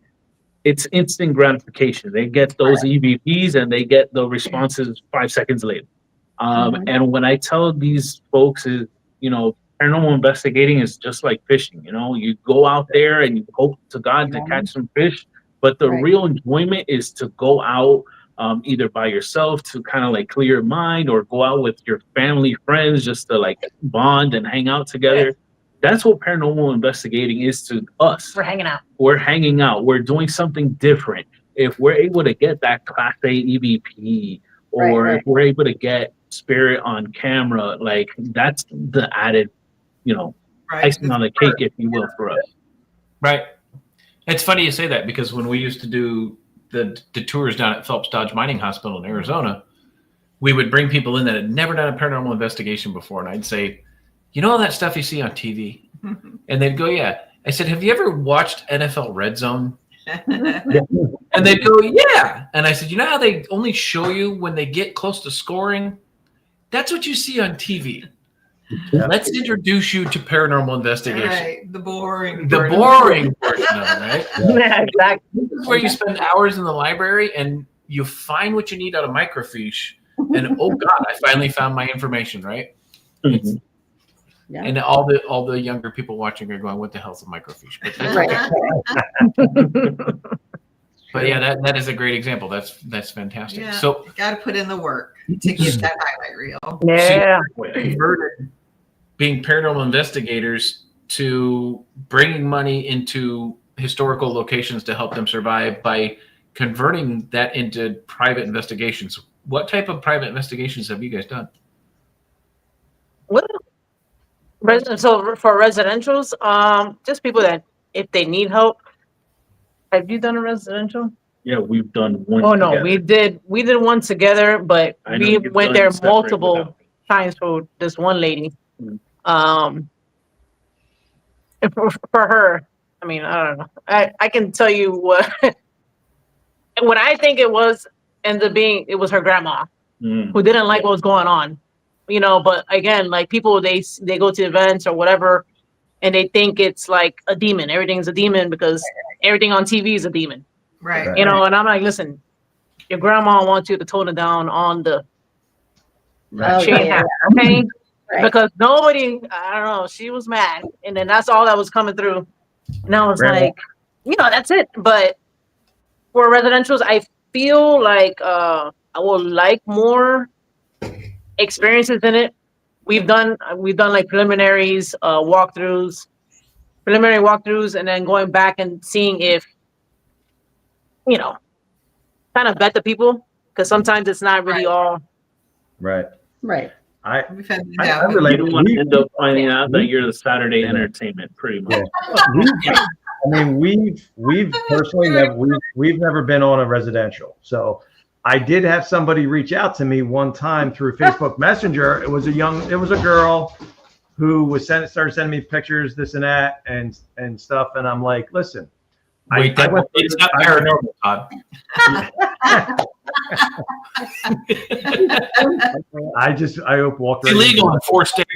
it's instant gratification. They get those EVPs and they get the responses 5 seconds later. And when I tell these folks is, you know, paranormal investigating is just like fishing. You know, you go out there and you hope to God to catch some fish, but the real enjoyment is to go out either by yourself to kind of like clear your mind, or go out with your family, friends, just to like bond and hang out together. That's what paranormal investigating is to us. We're hanging out. We're hanging out. We're doing something different. If we're able to get that Class A EVP, or if we're able to get spirit on camera, like that's the added, you know, icing on the cake, if you will, for us. Right. It's funny you say that, because when we used to do the tours down at Phelps Dodge Mining Hospital in Arizona, we would bring people in that had never done a paranormal investigation before, and I'd say, you know all that stuff you see on TV? And they'd go, yeah. I said, have you ever watched NFL Red Zone? And they'd go, yeah. And I said, you know how they only show you when they get close to scoring? That's what you see on TV. Let's introduce you to paranormal investigation. Right, the boring portion of it, right? Yeah, exactly. This is where you spend hours in the library and you find what you need out of microfiche, and oh God, I finally found my information, right? And all the younger people watching are going, what the hell's a microfiche? But yeah, that is a great example. That's fantastic. Yeah, So got to put in the work to get that highlight reel. Yeah. converted being paranormal investigators to bringing money into historical locations to help them survive by converting that into private investigations. What type of private investigations have you guys done? Well, so for residentials, just people that if they need help. Have you done a residential? Yeah, we've done one. Oh no, together. we did one together, but I know we you've went done there separate multiple without me. times for this one lady. Mm. And for her, I mean, I don't know. I can tell you what I think it was ended up being. It was her grandma who didn't like what was going on, you know. But again, like people, they go to events or whatever, and they think it's like a demon. Everything's a demon because everything on TV is a demon. Right. You know, and I'm like, listen, your grandma wants you to tone it down on the chain hat, okay? Because nobody, I don't know, she was mad. And then that's all that was coming through. And I was like, you know, that's it. But for residentials, I feel like I would like more experiences in it. We've done like preliminary walkthroughs, and then going back and seeing if, you know, kind of vet the people, because sometimes it's not really all. Right. I We've had I that. You relate. don't want to end up finding out that you're the Saturday entertainment, pretty much. I mean, we've personally we've never been on a residential. So I did have somebody reach out to me one time through Facebook Messenger. It was a girl who was started sending me pictures, this and that, and stuff. And I'm like, listen, Wait, it's not paranormal, Todd. I walked right Illegal into in 4 states.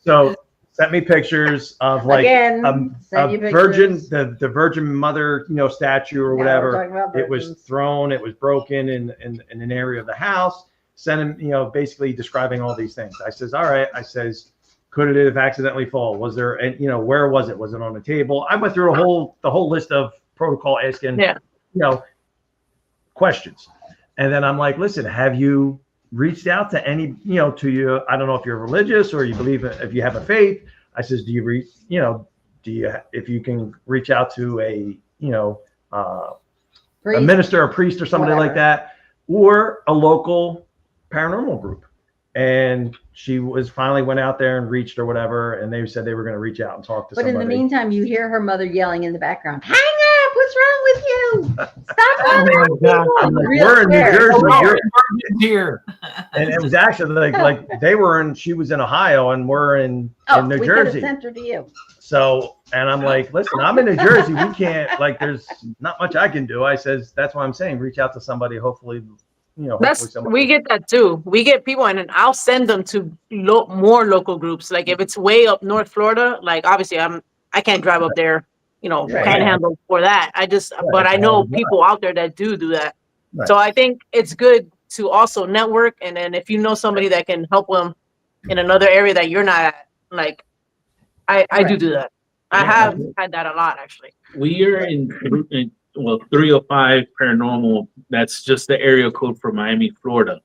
So sent me pictures of like Again, send you a virgin, pictures. the Virgin Mother, you know, statue or Yeah, we're whatever. talking about It was virgins. thrown, it was broken in an area of the house. Sent him, you know, basically describing all these things. I says, all right. I says, Could it have accidentally fallen? Was there, and where was it? Was it on the table? I went through the whole list of protocol asking, questions. And then I'm like, listen, have you reached out to any, to you? I don't know if you're religious or you believe if you have a faith. I says, do you if you can reach out to a minister, a priest or somebody like that, or a local paranormal group. And she finally went out there and reached or whatever, and they said they were going to reach out and talk to somebody. But in the meantime, you hear her mother yelling in the background, hang up, what's wrong with you? Stop bothering people. We're in New Jersey. You're here. And it was actually like they were in, she was in Ohio and we're in New Jersey. Sent her to you. So, and I'm like, listen, I'm in New Jersey. We can't, there's not much I can do. I says, that's why I'm saying, reach out to somebody. Hopefully, we get that too. We get people, and then I'll send them to more local groups. Like if it's way up North Florida, like obviously I can't drive up there, panhandle for that. But I know people out there that do that. Right. So I think it's good to also network, and then if you know somebody that can help them in another area that you're not at, like I do that. I have had that a lot actually. We are in 305 Paranormal. That's just the area code for Miami, Florida.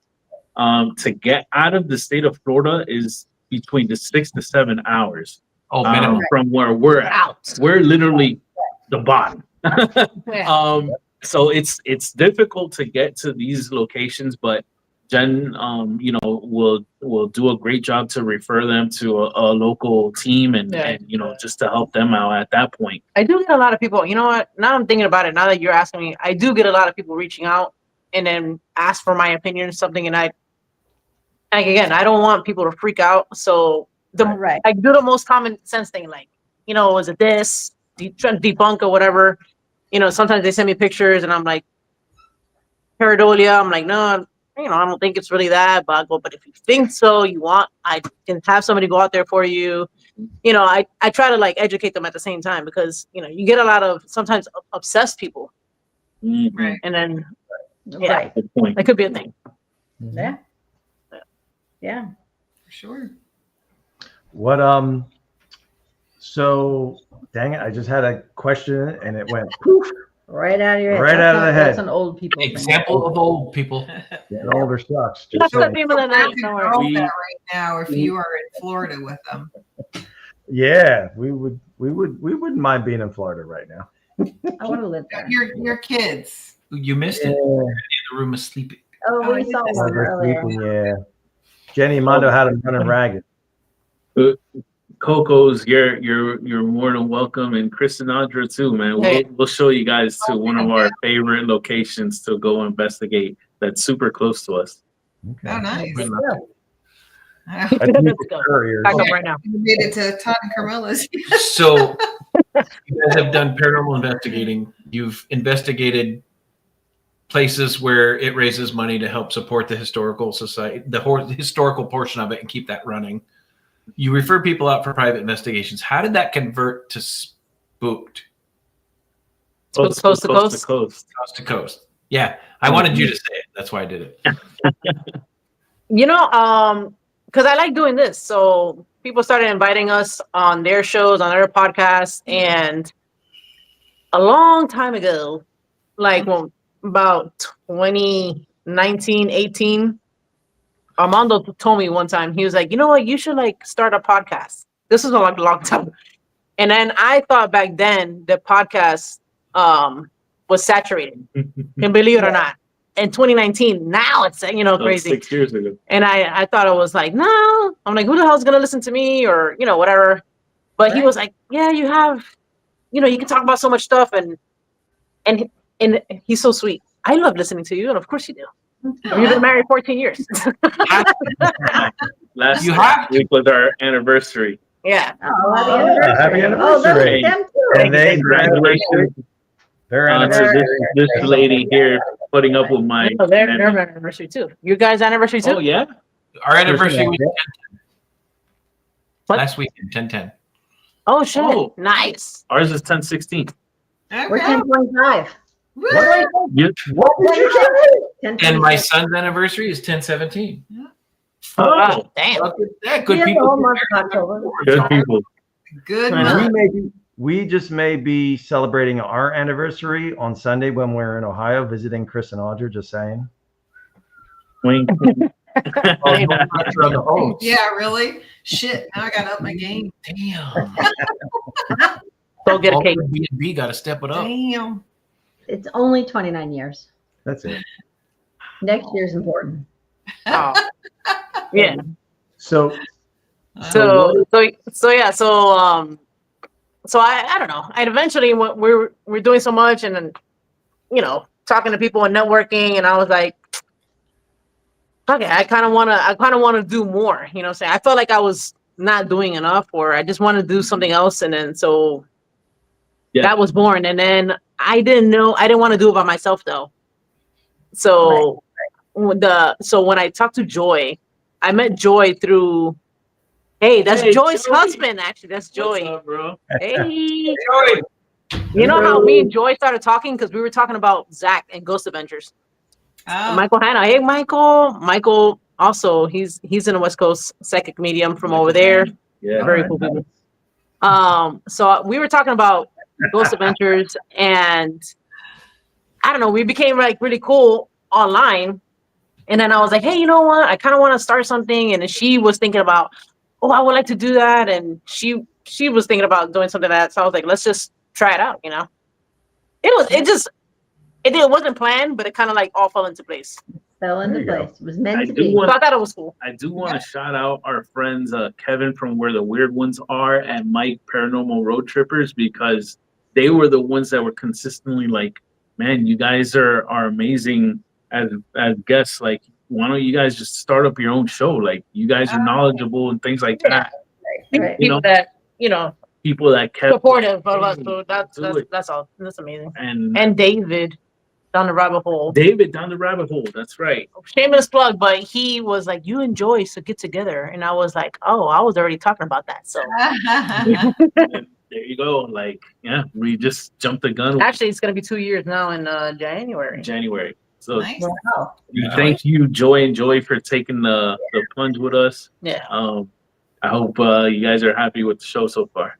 To get out of the state of Florida is between the 6 to 7 hours. From where we're at. We're literally the bottom. So it's difficult to get to these locations, but Jen, will do a great job to refer them to a local team and just to help them out at that point. I do get a lot of people. You know what? Now I'm thinking about it. Now that you're asking me, I do get a lot of people reaching out and then ask for my opinion or something. And I don't want people to freak out. So I do the most common sense thing, like, was it this? Trying to debunk or whatever. Sometimes they send me pictures and I'm like, pareidolia. I'm like, no. I don't think it's really that, but if you think so, I can have somebody go out there for you. I try to educate them at the same time because, you get a lot of sometimes obsessed people. Right. And then, that could be a thing. Yeah. Yeah. For sure. What, so dang it, I just had a question and it went poof. Right out of your head. Right out of the head. That's an old people Example of old people. Getting older sucks. That's the people that right now if you are in Florida with them. Yeah, we wouldn't mind being in Florida right now. I want to live there. Your kids. You missed it. The room is sleeping. Oh, we saw one earlier. Yeah. Jenny and Mondo had them running ragged. Coco's, you're more than welcome, and Chris and Andra too, man. We'll show you guys to one of our favorite locations to go investigate. That's super close to us. Okay. Oh, nice. Let's go. Back up right now. You made it to Todd and Carmela's. So you guys have done paranormal investigating. You've investigated places where it raises money to help support the historical society, the historical portion of it, and keep that running. You refer people out for private investigations. How did that convert to Spooked? Coast to coast. Coast to coast. Yeah, I wanted you to say it. That's why I did it. Because I like doing this. So people started inviting us on their shows, on their podcasts, and a long time ago, about 2019, 18. Mondo told me one time, he was like, you know what, you should start a podcast. This was a long time. And then I thought back then the podcast was saturated. Can believe it or not. In 2019, now it's crazy. 6 years ago. And I thought it was no. I'm like, who the hell's gonna listen to me or whatever. But he was like, yeah, you have, you can talk about so much stuff and he's so sweet. I love listening to you, and of course you do. You've been married 14 years. Last week was our anniversary. Yeah. Oh, happy anniversary. Them too. And they congratulations. Their anniversary. This lady here putting up with my. Their anniversary too. You guys' anniversary too? Oh yeah. Our anniversary was What? last week, 10/10. Oh shit! Oh. Nice. Ours is 10/16. We're 10.5. What did you say? And my son's anniversary is 10/17. Oh, damn. Look at that. Good Yeah, the people. whole month of October. good people. Good I know. month. We just may be celebrating our anniversary on Sunday when we're in Ohio visiting Chris and Audra. Just saying. Wink. Oh, no pressure on the host. Yeah, really? Shit. Now I got to up my game. Damn. Go get a cake. B&B got to step it up. Damn. It's only 29 years. That's it. Next year's important. Oh. Yeah. So So yeah. So I don't know. I eventually we're doing so much, and then talking to people and networking, and I was like, okay, I kind of want to do more. You know what I'm saying? I felt like I was not doing enough, or I just want to do something else, and then so that was born. And then I didn't want to do it by myself though. So when I talked to Joy, I met Joy through. Hey, that's Joy's husband. Actually, that's Joy. What's up, bro? Hey, Joy. you know how me and Joy started talking because we were talking about Zach and Ghost Adventures. Oh. Michael Hanna. Hey, Michael. Michael also he's in a West Coast psychic medium from over there. Yeah. Very cool people. So we were talking about Ghost Adventures, and I don't know, we became like really cool online. And then I was like, hey, you know what? I kind of want to start something. And then she was thinking about, oh, I would like to do that. And she was thinking about doing something like that. So I was like, let's just try it out, It wasn't planned, but it kind of like all fell into place. Fell into There you go. place. It was meant I to do be. want- So I thought it was cool. I do want to shout out our friends Kevin from Where the Weird Ones Are and Mike Paranormal Road Trippers, because they were the ones that were consistently like, man, you guys are amazing as guests. Like, why don't you guys just start up your own show? Like, you guys are knowledgeable and things like that. Right. People that People that kept supportive of us. So Do it. that's all. That's amazing. and David down the rabbit hole. David down the rabbit hole. That's right. Shameless plug, but he was like, you and Joyce to get together. And I was like, oh, I was already talking about that. So And there you go. Like, yeah, we just jumped the gun. actually, it's going to be 2 years now in January. in January. So Nice. Wow. thank you, Joy and Joy, for taking the plunge with us. Yeah. I hope you guys are happy with the show so far.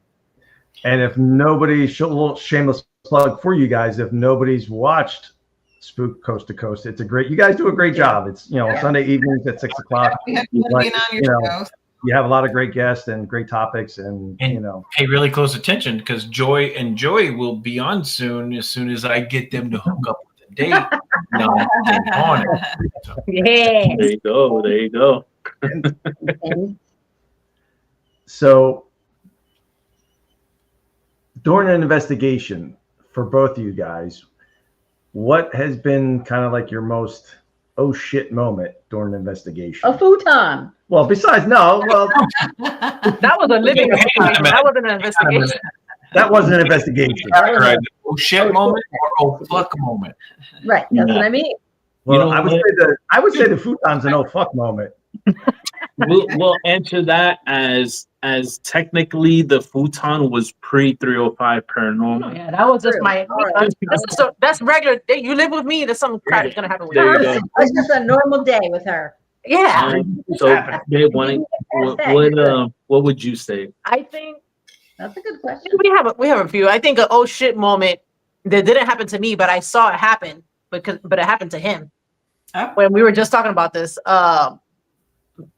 And if nobody, a little shameless plug for you guys, if nobody's watched Spooked Coast to Coast, it's you guys do a great job. It's, Sunday evenings at 6 o'clock. We have You fun being on your show. You have a lot of great guests and great topics, and Pay really close attention because Joy will be on soon. As soon as I get them to hook up with a date, on it. So, Yeah. There you go. There you go. And So during an investigation for both of you guys, what has been kind of like your most oh shit moment during an investigation? a futon. Well, besides, That was a living investigation. That wasn't an investigation. that wasn't an investigation. right. Oh shit moment or oh fuck moment. Right. That's what I mean. Well, You know I would say the futon's an oh fuck moment. We'll answer that as technically the futon was pre 305 paranormal. Yeah, that was just my. Alright. That's regular. You live with me. There's something crap that's gonna happen with There you you. go. It's just a normal day with her. Yeah, So, babe, what would you say? I think That's a good question. we have a few. I think an oh shit moment that didn't happen to me, but I saw it happen but it happened to him. Oh. When we were just talking about this,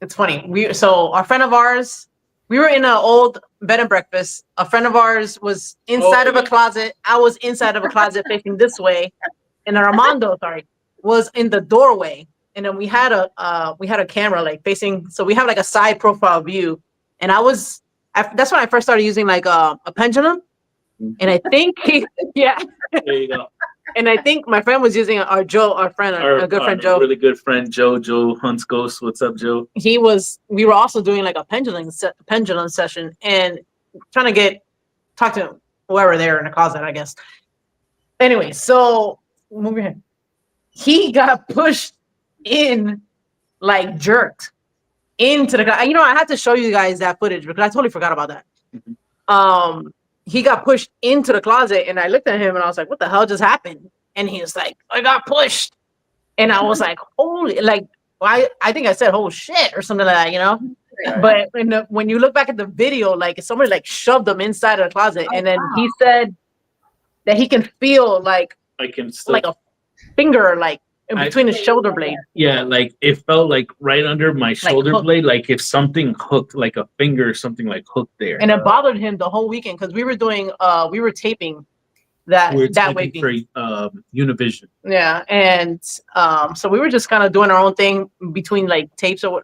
it's funny. Our friend of ours, we were in an old bed and breakfast. A friend of ours was inside of a closet. I was inside of a closet facing this way, and Armando, was in the doorway. And then we had a camera like facing, so we have like a side profile view. And that's when I first started using like a pendulum. And I think There you go. and I think my friend was using our friend, a good friend Joe. Really good friend Joe Hunts Ghost. What's up, Joe? We were also doing like a pendulum session and trying to talk to whoever there in the closet, I guess. Anyway, so he got pushed in, like jerked into the. I had to show you guys that footage because I totally forgot about that. Mm-hmm. He got pushed into the closet, and I looked at him and I was like, "What the hell just happened?" And he was like, "I got pushed," and I was like, "Holy!" Like well, I think I said, "Oh shit," or something like that, you know. But when you look back at the video, like somebody like shoved him inside of the closet, and then he said that he can feel like I can still, like a finger like in between his shoulder blade. yeah, like it felt like right under my shoulder hooked. blade, like if something hooked, like a finger or something like hooked there. And it bothered him the whole weekend because we were taping that We're that taping weekend. for Univision. Yeah, and so we were just kind of doing our own thing between like tapes or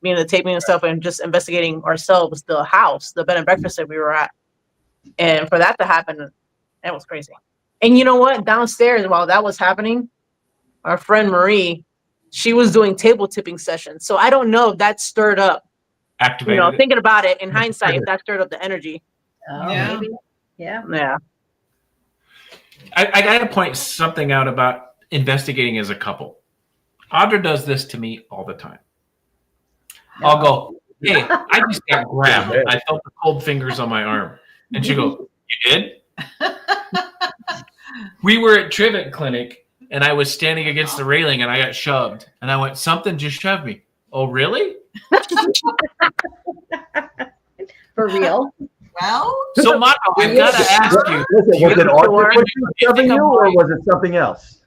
being the taping and stuff, and just investigating ourselves the house, the bed and breakfast that we were at, and for that to happen, that was crazy. And you know what? Downstairs while that was happening, our friend Marie, she was doing table tipping sessions. So I don't know if that stirred up. Activated. Thinking about it in hindsight, if that stirred up the energy. Oh, Yeah. maybe. Yeah. Yeah. I got to point something out about investigating as a couple. Audra does this to me all the time. I'll go, hey, I just got grabbed. I felt the cold fingers on my arm. And she goes, you did? We were at Trivett Clinic, and I was standing against the railing, and I got shoved. And I went, something just shoved me. Oh, really? For real. Well, So, Mondo, I've got to ask you. Listen, was it Arthur shoving you, or was it something else?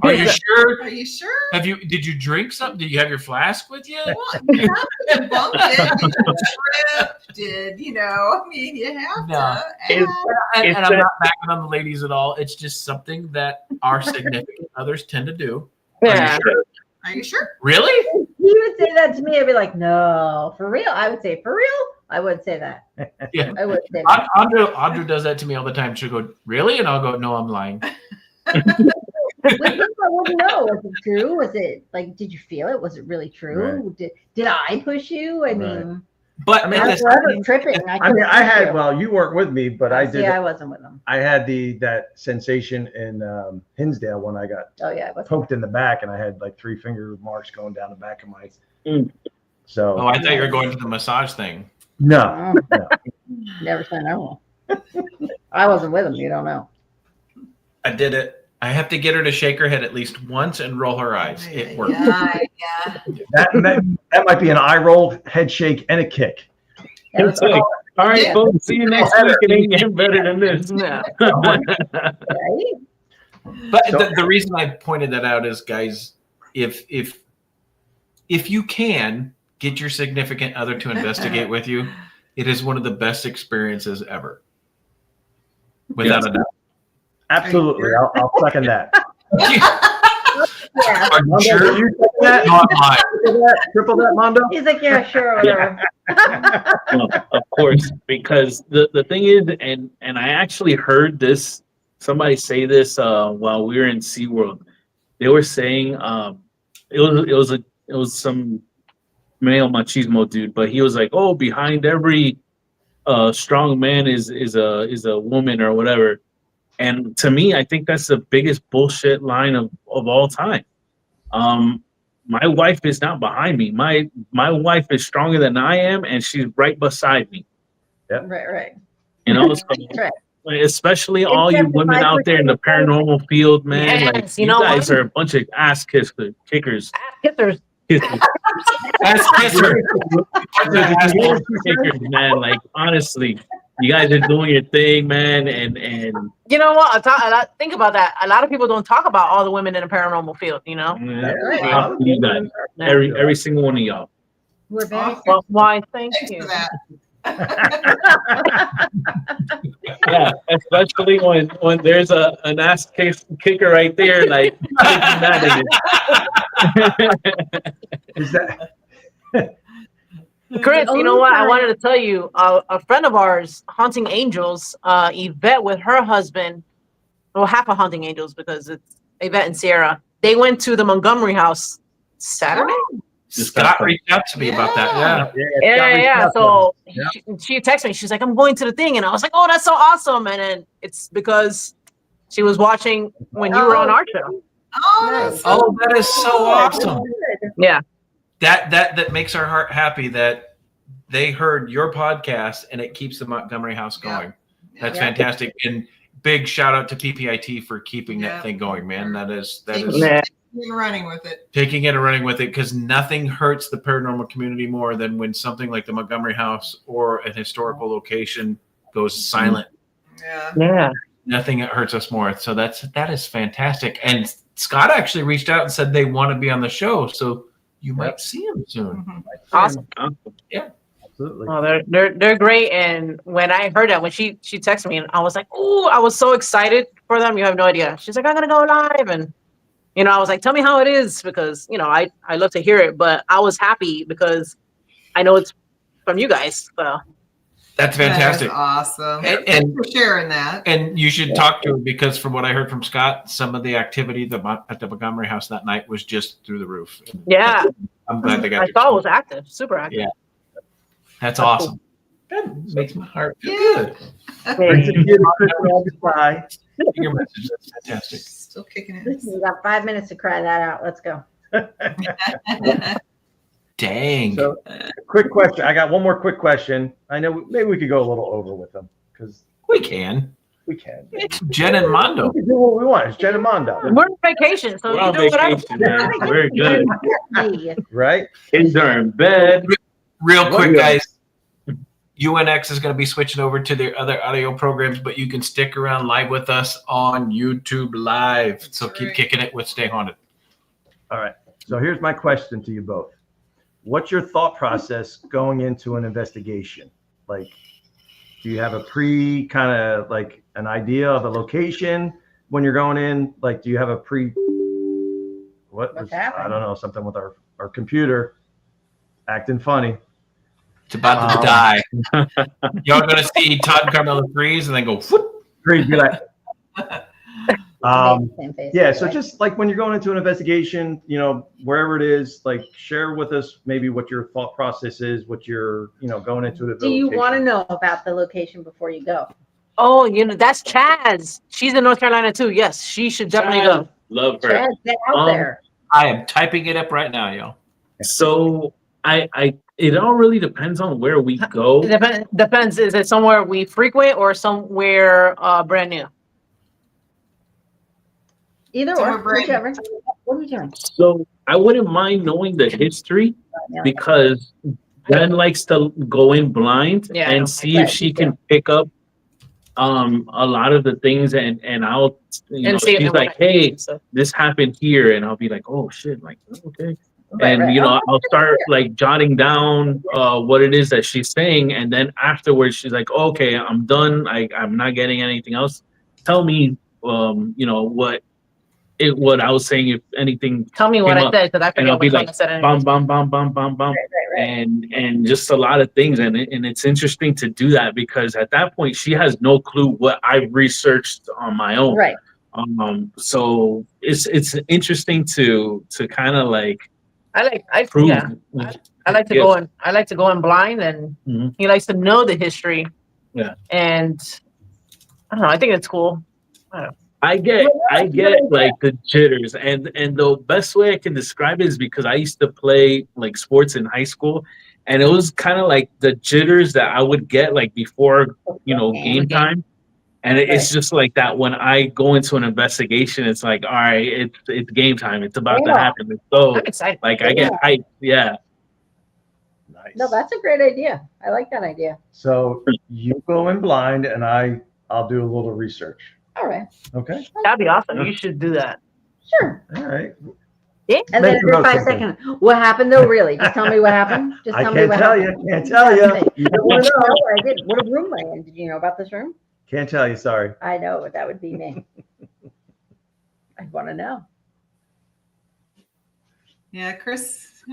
Are you sure? are you sure? Did you drink something? Did you have your flask with you? Well, you have to bump it. Did you know? I mean, you have No. to. And I'm not backing on the ladies at all. It's just something that our significant others tend to do. Yeah. Are you sure? Really? He would say that to me. I'd be like, no, for real. I would say, for real? I would say that. Yeah. I would say that. Audra does that to me all the time. She'll go, really? And I'll go, no, I'm lying. With him, I wouldn't know. Was it true? Was it like, did you feel it? Was it really true? Right. Did I push you? I mean, But I mean, I at was the forever same- tripping. I mean, I had, well, you weren't with me, but I did. Yeah, I wasn't with him. I had that sensation in Hinsdale when I got Oh, yeah, I wasn't. poked in the back, and I had like 3 finger marks going down the back of my. Mm. So Oh, I thought you were going to the massage thing. no, no. Never said no. I wasn't with him. You don't know. I did it. I have to get her to shake her head at least once and roll her eyes. It worked. Yeah. That might be an eye roll, head shake, and a kick. It's like, all right, Yeah. folks, see you next week. It ain't getting better than this. Yeah. Right? But So- the reason I pointed that out is, guys, if you can get your significant other to investigate with you, it is one of the best experiences ever. Without a doubt. Absolutely, I'll second that. Yeah. Are you Mondo, sure? will you second that? No, I'm lying. Triple that, Mondo. He's like, yeah, sure, whatever. Well, of course, because the thing is, and I actually heard this, somebody say this while we were in SeaWorld. They were saying it was some male machismo dude, but he was like, oh, behind every strong man is a woman or whatever. And to me, I think that's the biggest bullshit line of all time. My wife is not behind me. My wife is stronger than I am, and she's right beside me. Right. You know, so, Right. especially all you women out there in the paranormal field, man. Yes, like you you know guys what? are a bunch of ass kickers. Kissers. Ask kisser. Kickers, man. Like honestly, you guys are doing your thing, man, and You know what? Think about that. A lot of people don't talk about all the women in the paranormal field. You know. yeah, you guys, every single one of y'all. We're very Well, why? Thank Thanks you. for that. Yeah, especially when there's an ass kicker right there, like Is that? Chris, you know only what? I time- wanted to tell you, a friend of ours, Haunting Angels, Yvette with her husband, well, half of Haunting Angels because it's Yvette and Sierra. They went to the Montgomery house Saturday. Scott reached out to me about that. Yeah. Yeah. So she texted me. She's like, "I'm going to the thing," and I was like, "Oh, that's so awesome!" And then it's because she was watching when you were on our show. Oh, that's so Oh, that is so cool. awesome. Yeah. That makes our heart happy that they heard your podcast and it keeps the Montgomery House going. That's Yeah. fantastic. And big shout out to PPIT for keeping Yeah. that thing going, man. That is Thank is you. Yeah. and running with it. Taking it and running with it, because nothing hurts the paranormal community more than when something like the Montgomery House or an historical location goes silent. Yeah. Yeah. Nothing hurts us more. So that is fantastic. And Scott actually reached out and said they want to be on the show, so you might see him soon. Mhm. Awesome. Yeah, Absolutely. Oh, they're great. And when I heard that, when she texted me, and I was like, oh, I was so excited for them. You have no idea. She's like, I'm gonna go live, and I was like, tell me how it is, because I love to hear it, but I was happy because I know it's from you guys. So that's fantastic. That is awesome. And- Thanks for sharing that. And you should talk to her, because from what I heard from Scott, some of the activity at the Montgomery House that night was just through the roof. yeah, I'm glad they got I to saw it was active, super active. Yeah. That's awesome. That makes my heart feel Yeah. good. Brings it to Christmas August pie. Your message, that's fantastic. Still kicking Listen, we got 5 minutes to cry that out. Let's go. it. Dang. So, quick question. I got one more quick question. I know maybe we could go a little over with them because We can. we can. It's Jen and Mondo. We can do what we want. It's Jen and Mondo, We're on vacation, so We're you on do whatever. vacation, man. We're good. Hey, right? Kids are in bed. Real quick, Yeah. guys. UNX is going to be switching over to their other audio programs, but you can stick around live with us on YouTube Live. So keep Right. kicking it with Stay Haunted. All right. So here's my question to you both. What's your thought process going into an investigation? Like, do you have a kind of like an idea of a location when you're going in? Like, do you have a What's happening? I don't know, something with our computer acting funny. It's about to die. Y'all going to see Todd and Carmela freeze and then go, whoop. Great, be like, same face, yeah, by the so way. just like when you're going into an investigation, wherever it is, like share with us maybe what your thought process is, what you're, going into the Do you location. want to know about the location before you go? Oh, that's Chaz. She's in North Carolina too. Yes, she should definitely go. Love her. Chad, get out there. I am typing it up right now, y'all. So it all really depends on where we go. It depends. Is it somewhere we frequent or somewhere brand new? Either Somewhere or, brand- whichever. What are you doing? So I wouldn't mind knowing the history because Jen likes to go in blind Yeah, and see if right, she can pick up a lot of the things and I'll And see if she's they like, wanna- hey, this happened here, and I'll be like, oh shit, like okay. Right, And right. Oh, I'll start like jotting down what it is that she's saying, and then afterwards she's like, okay, I'm done. I'm not getting anything else. Tell me, what I was saying, if anything, Tell me what came I up, said, because I and I'll forget be which one like, I said. bum bum bum bum bum bum, Right. and just a lot of things, and it's interesting to do that because at that point she has no clue what I've researched on my own. Right. So it's interesting to kind of like I prove. yeah. I like to go in. I like to go in blind, and Mhm. he likes to know the history. Yeah. And I don't know. I think it's cool. I get like the jitters, and the best way I can describe it is because I used to play like sports in high school, and it was kind of like the jitters that I would get like before game time, and it's just like that when I go into an investigation. It's like, all right, it's game time. It's about to happen. It's so I'm excited. like I get hyped. Yeah. Nice. No, that's a great idea. I like that idea. So you go in blind, and I'll do a little research. All right. Okay. That'd be awesome. You should do that. Sure. All right. And Make then the every notes 5 something. seconds. What happened though? Really? Just tell me what happened. Just I tell me can't what tell happened. you. Can't tell you. You don't want to know. No, I did. What room am I in? Did you know about this room? Can't tell you. Sorry. I know, but that would be me. I want to know. Yeah, Chris,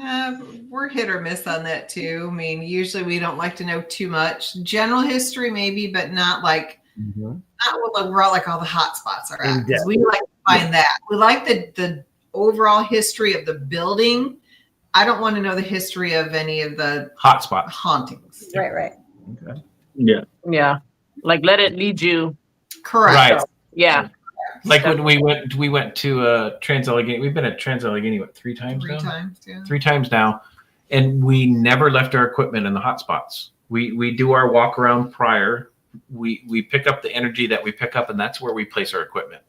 we're hit or miss on that too. I mean, usually we don't like to know too much. General history maybe, but not like where all the hot spots are at. 'Cause we like to find that. We like the overall history of the building. I don't want to know the history of any of the Hotspot. hauntings. Right. Okay. Yeah. Yeah. Like let it lead you. Correct. Right. Yeah. Like when we went to Trans-Allegheny. We've been at Trans-Allegheny, what, 3 times Three now? times, yeah. 3 times now. And we never left our equipment in the hotspots. We do our walk around prior. We pick up the energy that we pick up, and that's where we place our equipment.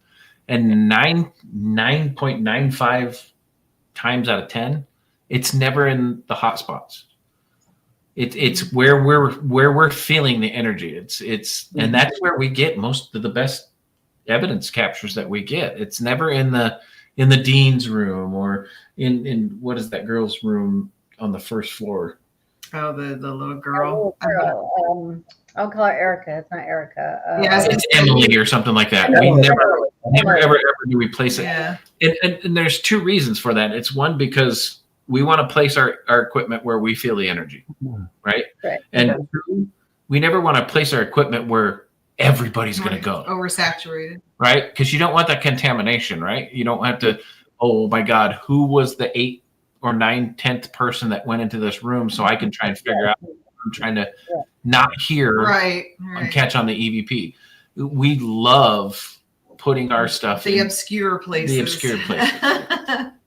and 9.95 times out of 10, it's never in the hot spots. It's where we're feeling the energy. And that's where we get most of the best evidence captures that we get. It's never in the dean's room or in what is that girl's room on the first floor? Oh, the little girl. I'll call her Erica. It's not Erica. Yes, It's Emily or something like that. We never ever do we place it. Yeah. And there's two reasons for that. It's one, because we want to place our equipment where we feel the energy, right? And two, we never want to place our equipment where everybody's going to go. Oversaturated. Right? Because you don't want that contamination, right? You don't have to, oh my God, who was the 8th or 10th person that went into this room, so I can try and figure out what I'm trying to not hear and catch on the EVP. We love putting our stuff in obscure places.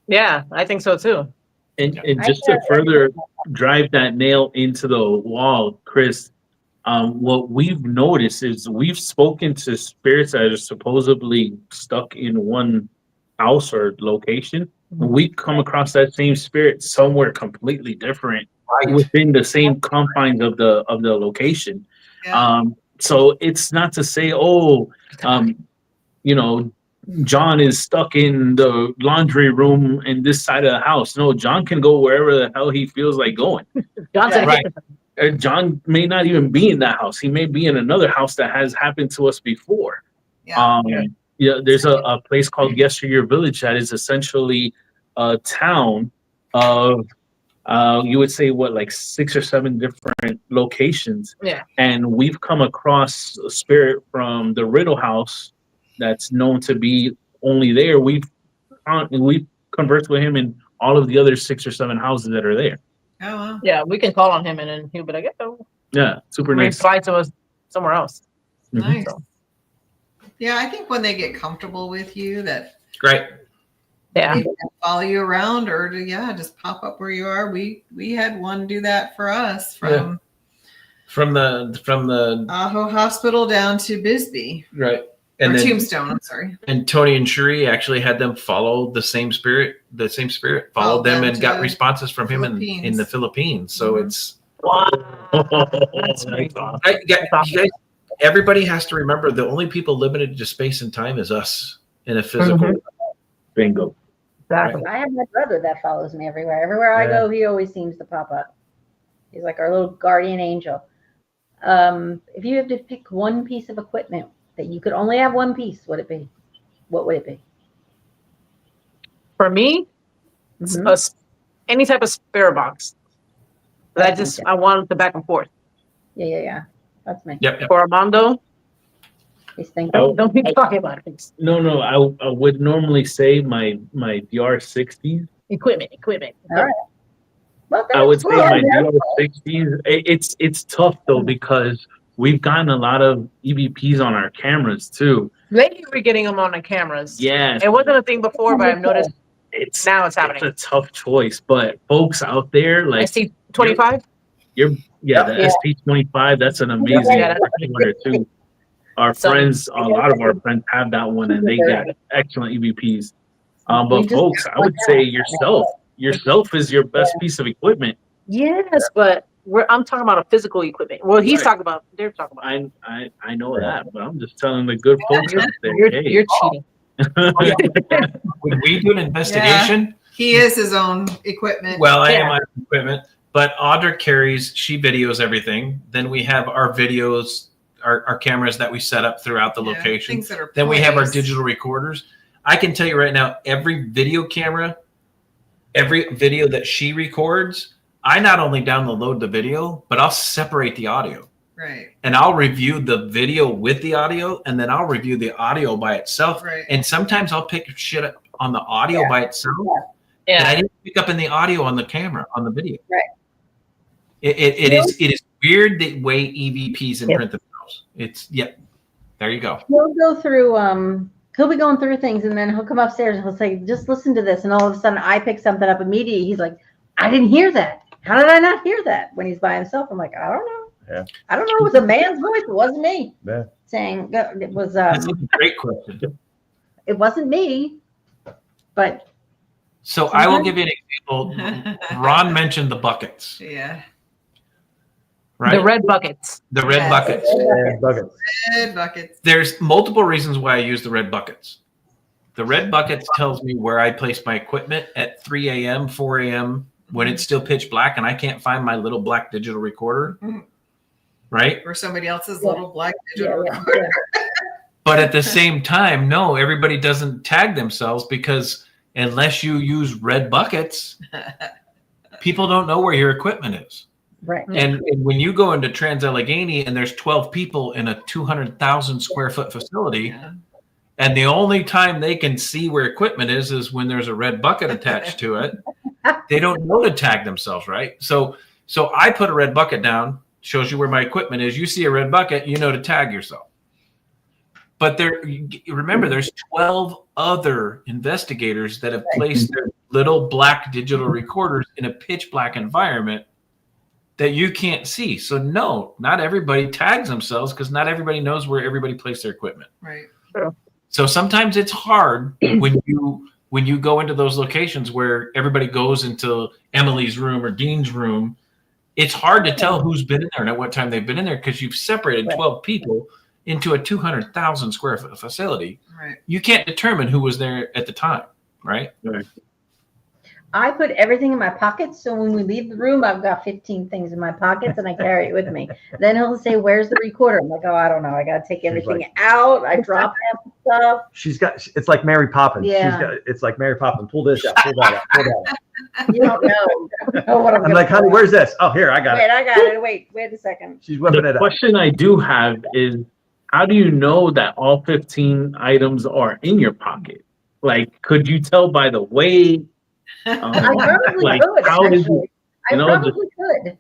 Yeah, I think so too. And just to further drive that nail into the wall, Chris, what we've noticed is we've spoken to spirits that are supposedly stuck in one house or location. We come across that same spirit somewhere completely different within the same confines of the location. Yeah. So it's not to say, John is stuck in the laundry room in this side of the house. No, John can go wherever the hell he feels like going. John may not even be in that house. He may be in another house that has happened to us before. There's a place called Yesteryear Village that is essentially a town of you would say like 6 or 7 different locations. Yeah. And we've come across a spirit from the Riddle House that's known to be only there. We've conversed with him in all of the other 6 or 7 houses that are there. Oh, wow. Yeah, we can call on him and then he'll be like, oh. Yeah, super nice. Reply to us somewhere else. Nice. Yeah, I think when they get comfortable with you, that great. Yeah, they can follow you around or just pop up where you are. We had one do that for us from the Ajo Hospital down to Bisbee, right, and or then, Tombstone. I'm sorry. And Tony and Shuri actually had them follow the same spirit. The same spirit followed them and got responses from him in the Philippines. So it's wow, that's great. You guys, everybody has to remember the only people limited to space and time is us in a physical. Bingo. Exactly. I have my brother that follows me everywhere. Everywhere I go, he always seems to pop up. He's like our little guardian angel. If you have to pick one piece of equipment that you could only have one piece, what would it be? For me, any type of spare box. But I want the back and forth. Yeah. That's me. Yep. For a Mondo. He's thinking. Don't be talking about it. No. I would normally say my DR60s. Equipment. All right. Well, I would say my DR60s. It's tough though because we've gotten a lot of EVPs on our cameras too. Lately, we're getting them on the cameras. Yeah. It wasn't a thing before, but I've noticed now it's happening. It's a tough choice, but folks out there like ST25. The ST25. That's an amazing recorder too. Our friends, a lot of our friends have that one, and they got excellent EVPs. But folks, I would say yourself. Yourself is your best piece of equipment. Yes, but I'm talking about a physical equipment. Well, they're talking about. I know that, but I'm just telling the good folks out there. You're cheating. When we do an investigation, he is his own equipment. Well, I am my own equipment, but Audra she videos everything. Then we have our videos, our cameras that we set up throughout the location. Then we have our digital recorders. I can tell you right now, every video camera, every video that she records, I not only download the video, but I'll separate the audio. Right. And I'll review the video with the audio, and then I'll review the audio by itself. Right. And sometimes I'll pick shit up on the audio by itself. Yeah. And I didn't pick up in the audio on the camera, on the video. Right. It is weird the way EVPs imprint themselves. There you go. He'll go through he'll be going through things and then he'll come upstairs and he'll say, just listen to this. And all of a sudden I pick something up immediately. He's like, I didn't hear that. How did I not hear that? When he's by himself, I'm like, I don't know. Yeah. I don't know. It was a man's voice. It wasn't me. Yeah. Saying it was That's a great question. it wasn't me, but So I will give you an example. Ron mentioned the buckets, Yeah. right? The red buckets. The red Yes. buckets. And buckets. Red buckets. There's multiple reasons why I use the red buckets. The red buckets tells me where I place my equipment at 3 a.m., 4 a.m. when it's still pitch black and I can't find my little black digital recorder, right? Or somebody else's Yeah. little black yeah, digital yeah, recorder. yeah. But at the same time, no, everybody doesn't tag themselves because unless you use red buckets, people don't know where your equipment is. Right. And when you go into Trans-Allegheny and there's 12 people in a 200,000 square foot facility, Yeah. and the only time they can see where equipment is when there's a red bucket attached to it, they don't know to tag themselves, right? So I put a red bucket down, shows you where my equipment is. You see a red bucket, you know to tag yourself. But remember, there's 12 other investigators that have placed their little black digital recorders in a pitch black environment that you can't see. So no, not everybody tags themselves because not everybody knows where everybody placed their equipment. Right. So sometimes it's hard when you go into those locations where everybody goes into Emily's room or Dean's room. It's hard to tell who's been in there and at what time they've been in there because you've separated 12 people into a 200,000 square foot facility. Right. You can't determine who was there at the time, right? I put everything in my pockets, so when we leave the room, I've got 15 things in my pockets, and I carry it with me. Then he'll say, "Where's the recorder?" I'm like, "Oh, I don't know. I got to take everything out. I drop that stuff." She's got. It's like Mary Poppins. Yeah. It's like Mary Poppins. Pull this out. Pull that out. Pull that out. You don't know. I don't know what I'm like, honey, where's this? Oh, here, I got Wait, it. I got it. Wait a second. She's whipping The it up. question I do have is, how do you know that all 15 items are in your pocket? Like, could you tell by the weight? I probably like, could. how did you, Actually. I you know, probably could.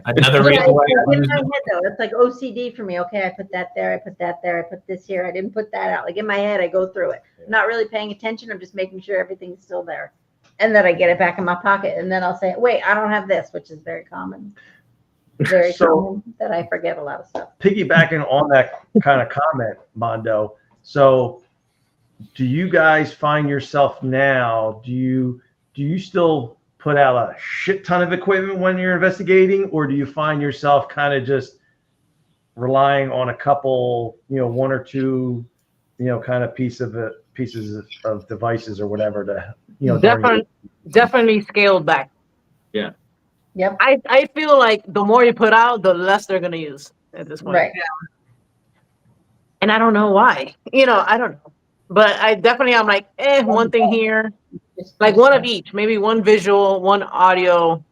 Another But reason why I in use my head, though, it's like OCD for me. Okay, I put that there. I put that there. I put this here. I didn't put that out. Like in my head, I go through it, not really paying attention. I'm just making sure everything's still there, and then I get it back in my pocket, and then I'll say, "Wait, I don't have this," which is very common. Very common that I forget a lot of stuff. Piggybacking on that kind of comment, Mondo. So, do you guys find yourself now? Do you still put out a shit ton of equipment when you're investigating, or do you find yourself kind of just relying on a couple, one or two, kind of pieces of devices or whatever to, Definitely scaled back. Yeah. Yep. I feel like the more you put out, the less they're gonna use at this point. Right. And I don't know why. I don't know. But I definitely I'm like, one thing here, like one of each, maybe one visual, one audio,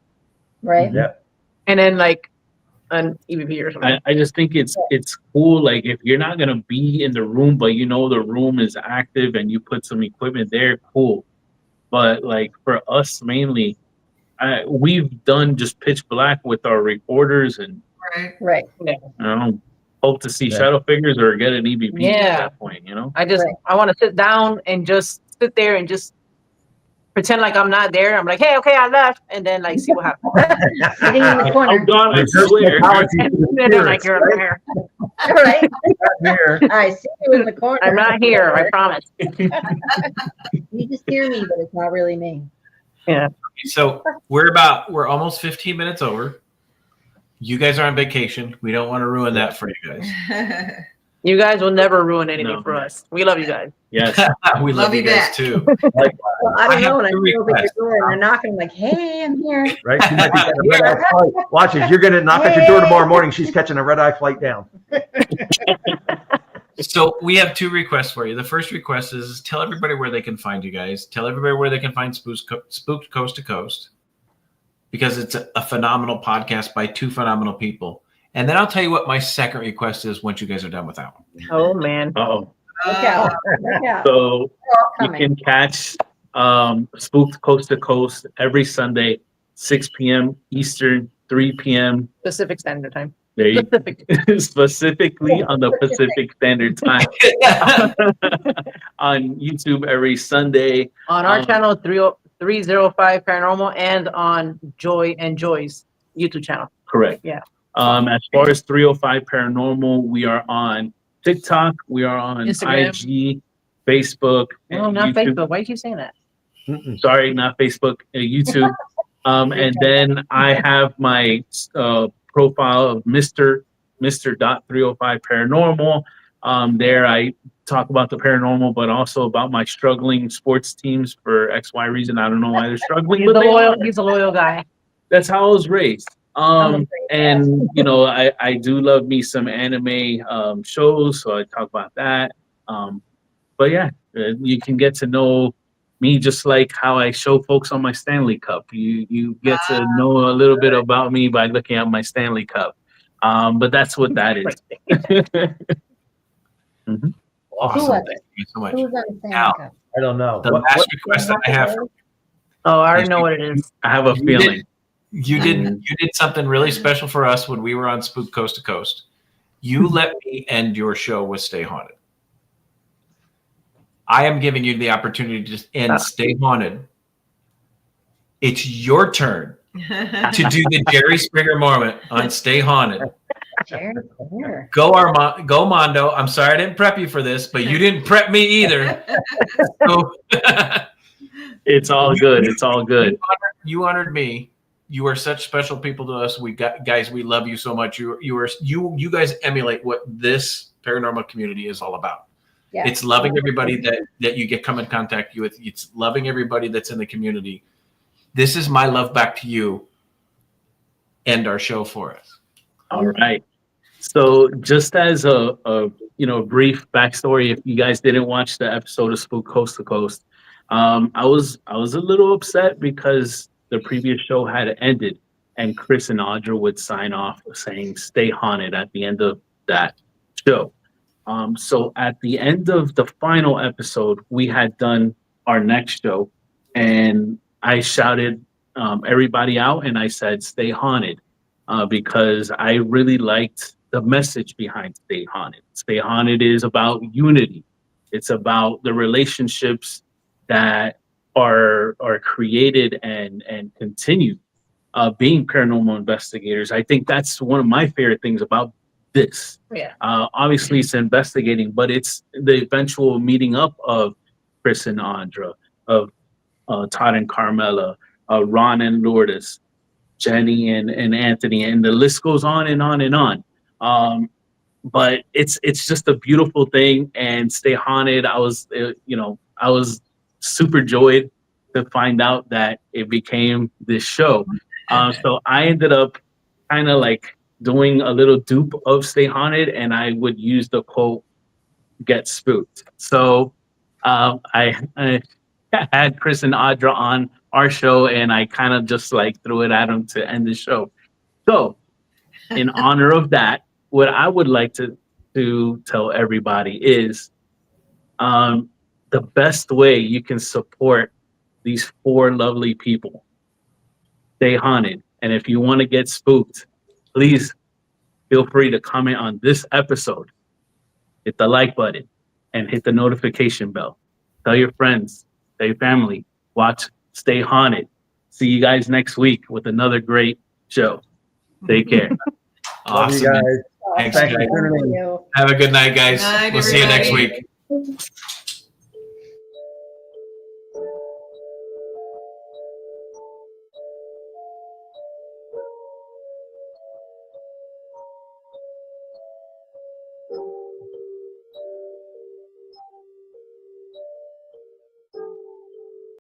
Right. Yeah. and then like an EVP or something. I just think it's cool. Like, if you're not gonna be in the room, but the room is active and you put some equipment there, cool. But like for us mainly, we've done just pitch black with our recorders, and Right. Right. I don't hope to see Yeah. shadow figures or get an EVP at Yeah. that point. I want to sit down and just sit there and just pretend like I'm not there. I'm like, hey, okay, I left, and then like see what happens. Sitting in the Oh corner. God, I swear. And then I'm like, you're not here. Right. Here. I see you in the corner. I'm not here. I promise. You just hear me, but it's not really me. So we're almost 15 minutes over. You guys are on vacation. We don't want to ruin that for you guys. You guys will never ruin anything No. for us. We love you guys. Yes. We love you guys back. too. Well, I I don't have know. And I two feel like requests. your door and they're knocking. I'm like, hey, I'm here. Right? She might be catching a red-eye flight. Watch it. You're going to knock at your door tomorrow morning. She's catching a red-eye flight down. So we have two requests for you. The first request is tell everybody where they can find you guys. Tell everybody where they can find Spooked Coast to Coast, because it's a phenomenal podcast by two phenomenal people. And then I'll tell you what my second request is once you guys are done with that one. Oh man. Oh, Look out. Look out. so They're all you coming. can catch Spooked Coast to Coast every Sunday, 6 p.m. Eastern, 3 p.m. Pacific Standard Time. There you Pacific. specifically on the Pacific Standard Time on YouTube every Sunday. On our channel 305 Paranormal and on Joy and Joy's YouTube channel. Correct. Yeah. As far as 305 Paranormal, we are on TikTok, we are on Instagram. IG, Facebook. No, and not YouTube. Facebook. Why did you say that? Sorry, not Facebook, YouTube. And then I have my profile of Mr. 305 Paranormal. There I talk about the paranormal, but also about my struggling sports teams for XY reason. I don't know why they're struggling, but He's a loyal guy. that's how I was raised. And you know, I do love me some anime shows, so I talk about that. But yeah, you can get to know me just like how I show folks on my Stanley Cup. You get to know a little bit about me by looking at my Stanley Cup. But that's what that is. Mhm. Awesome. Thank you so much. Who's on the Now, same I don't know. the last request that I have from Oh, I already know what it is. I have a You feeling. you did something really special for us when we were on Spooked Coast to Coast. You let me end your show with Stay Haunted. I am giving you the opportunity to end Stay Haunted. It's your turn to do the Jerry Springer moment on Stay Haunted. Go Mondo. I'm sorry I didn't prep you for this, but you didn't prep me either. So, It's all good. It's all good. you honored me. You are such special people to us. Guys, we love you so much. You guys emulate what this paranormal community is all about. Yeah. It's loving everybody that you come in contact with. It's loving everybody that's in the community. This is my love back to you. End our show for us. All right. So just as a brief backstory, if you guys didn't watch the episode of Spooked Coast to Coast, I was a little upset because the previous show had ended and Chris and Audra would sign off saying "Stay Haunted" at the end of that show. So at the end of the final episode, we had done our next show, and I shouted everybody out and I said "Stay Haunted" because I really liked the message behind Stay Haunted. Stay Haunted is about unity. It's about the relationships that are created and continue being paranormal investigators. I think that's one of my favorite things about this. Yeah. Obviously, it's investigating, but it's the eventual meeting up of Chris and Andra, of Todd and Carmela, Ron and Lourdes, Jenny and Anthony, and the list goes on and on and on. But it's just a beautiful thing. And Stay Haunted, I was super joyed to find out that it became this show. So I ended up kind of like doing a little dupe of Stay Haunted, and I would use the quote, "Get spooked." So I had Chris and Audra on our show, and I kind of just like threw it at them to end the show. So in honor of that, what I would like to tell everybody is the best way you can support these four lovely people, Stay Haunted. And if you want to get spooked, please feel free to comment on this episode, hit the like button, and hit the notification bell. Tell your friends, tell your family, watch Stay Haunted. See you guys next week with another great show. Take care. Love you Awesome. guys. Thanks, Thank guys. you. Have a good night, guys. Night, We'll see you next everybody. week.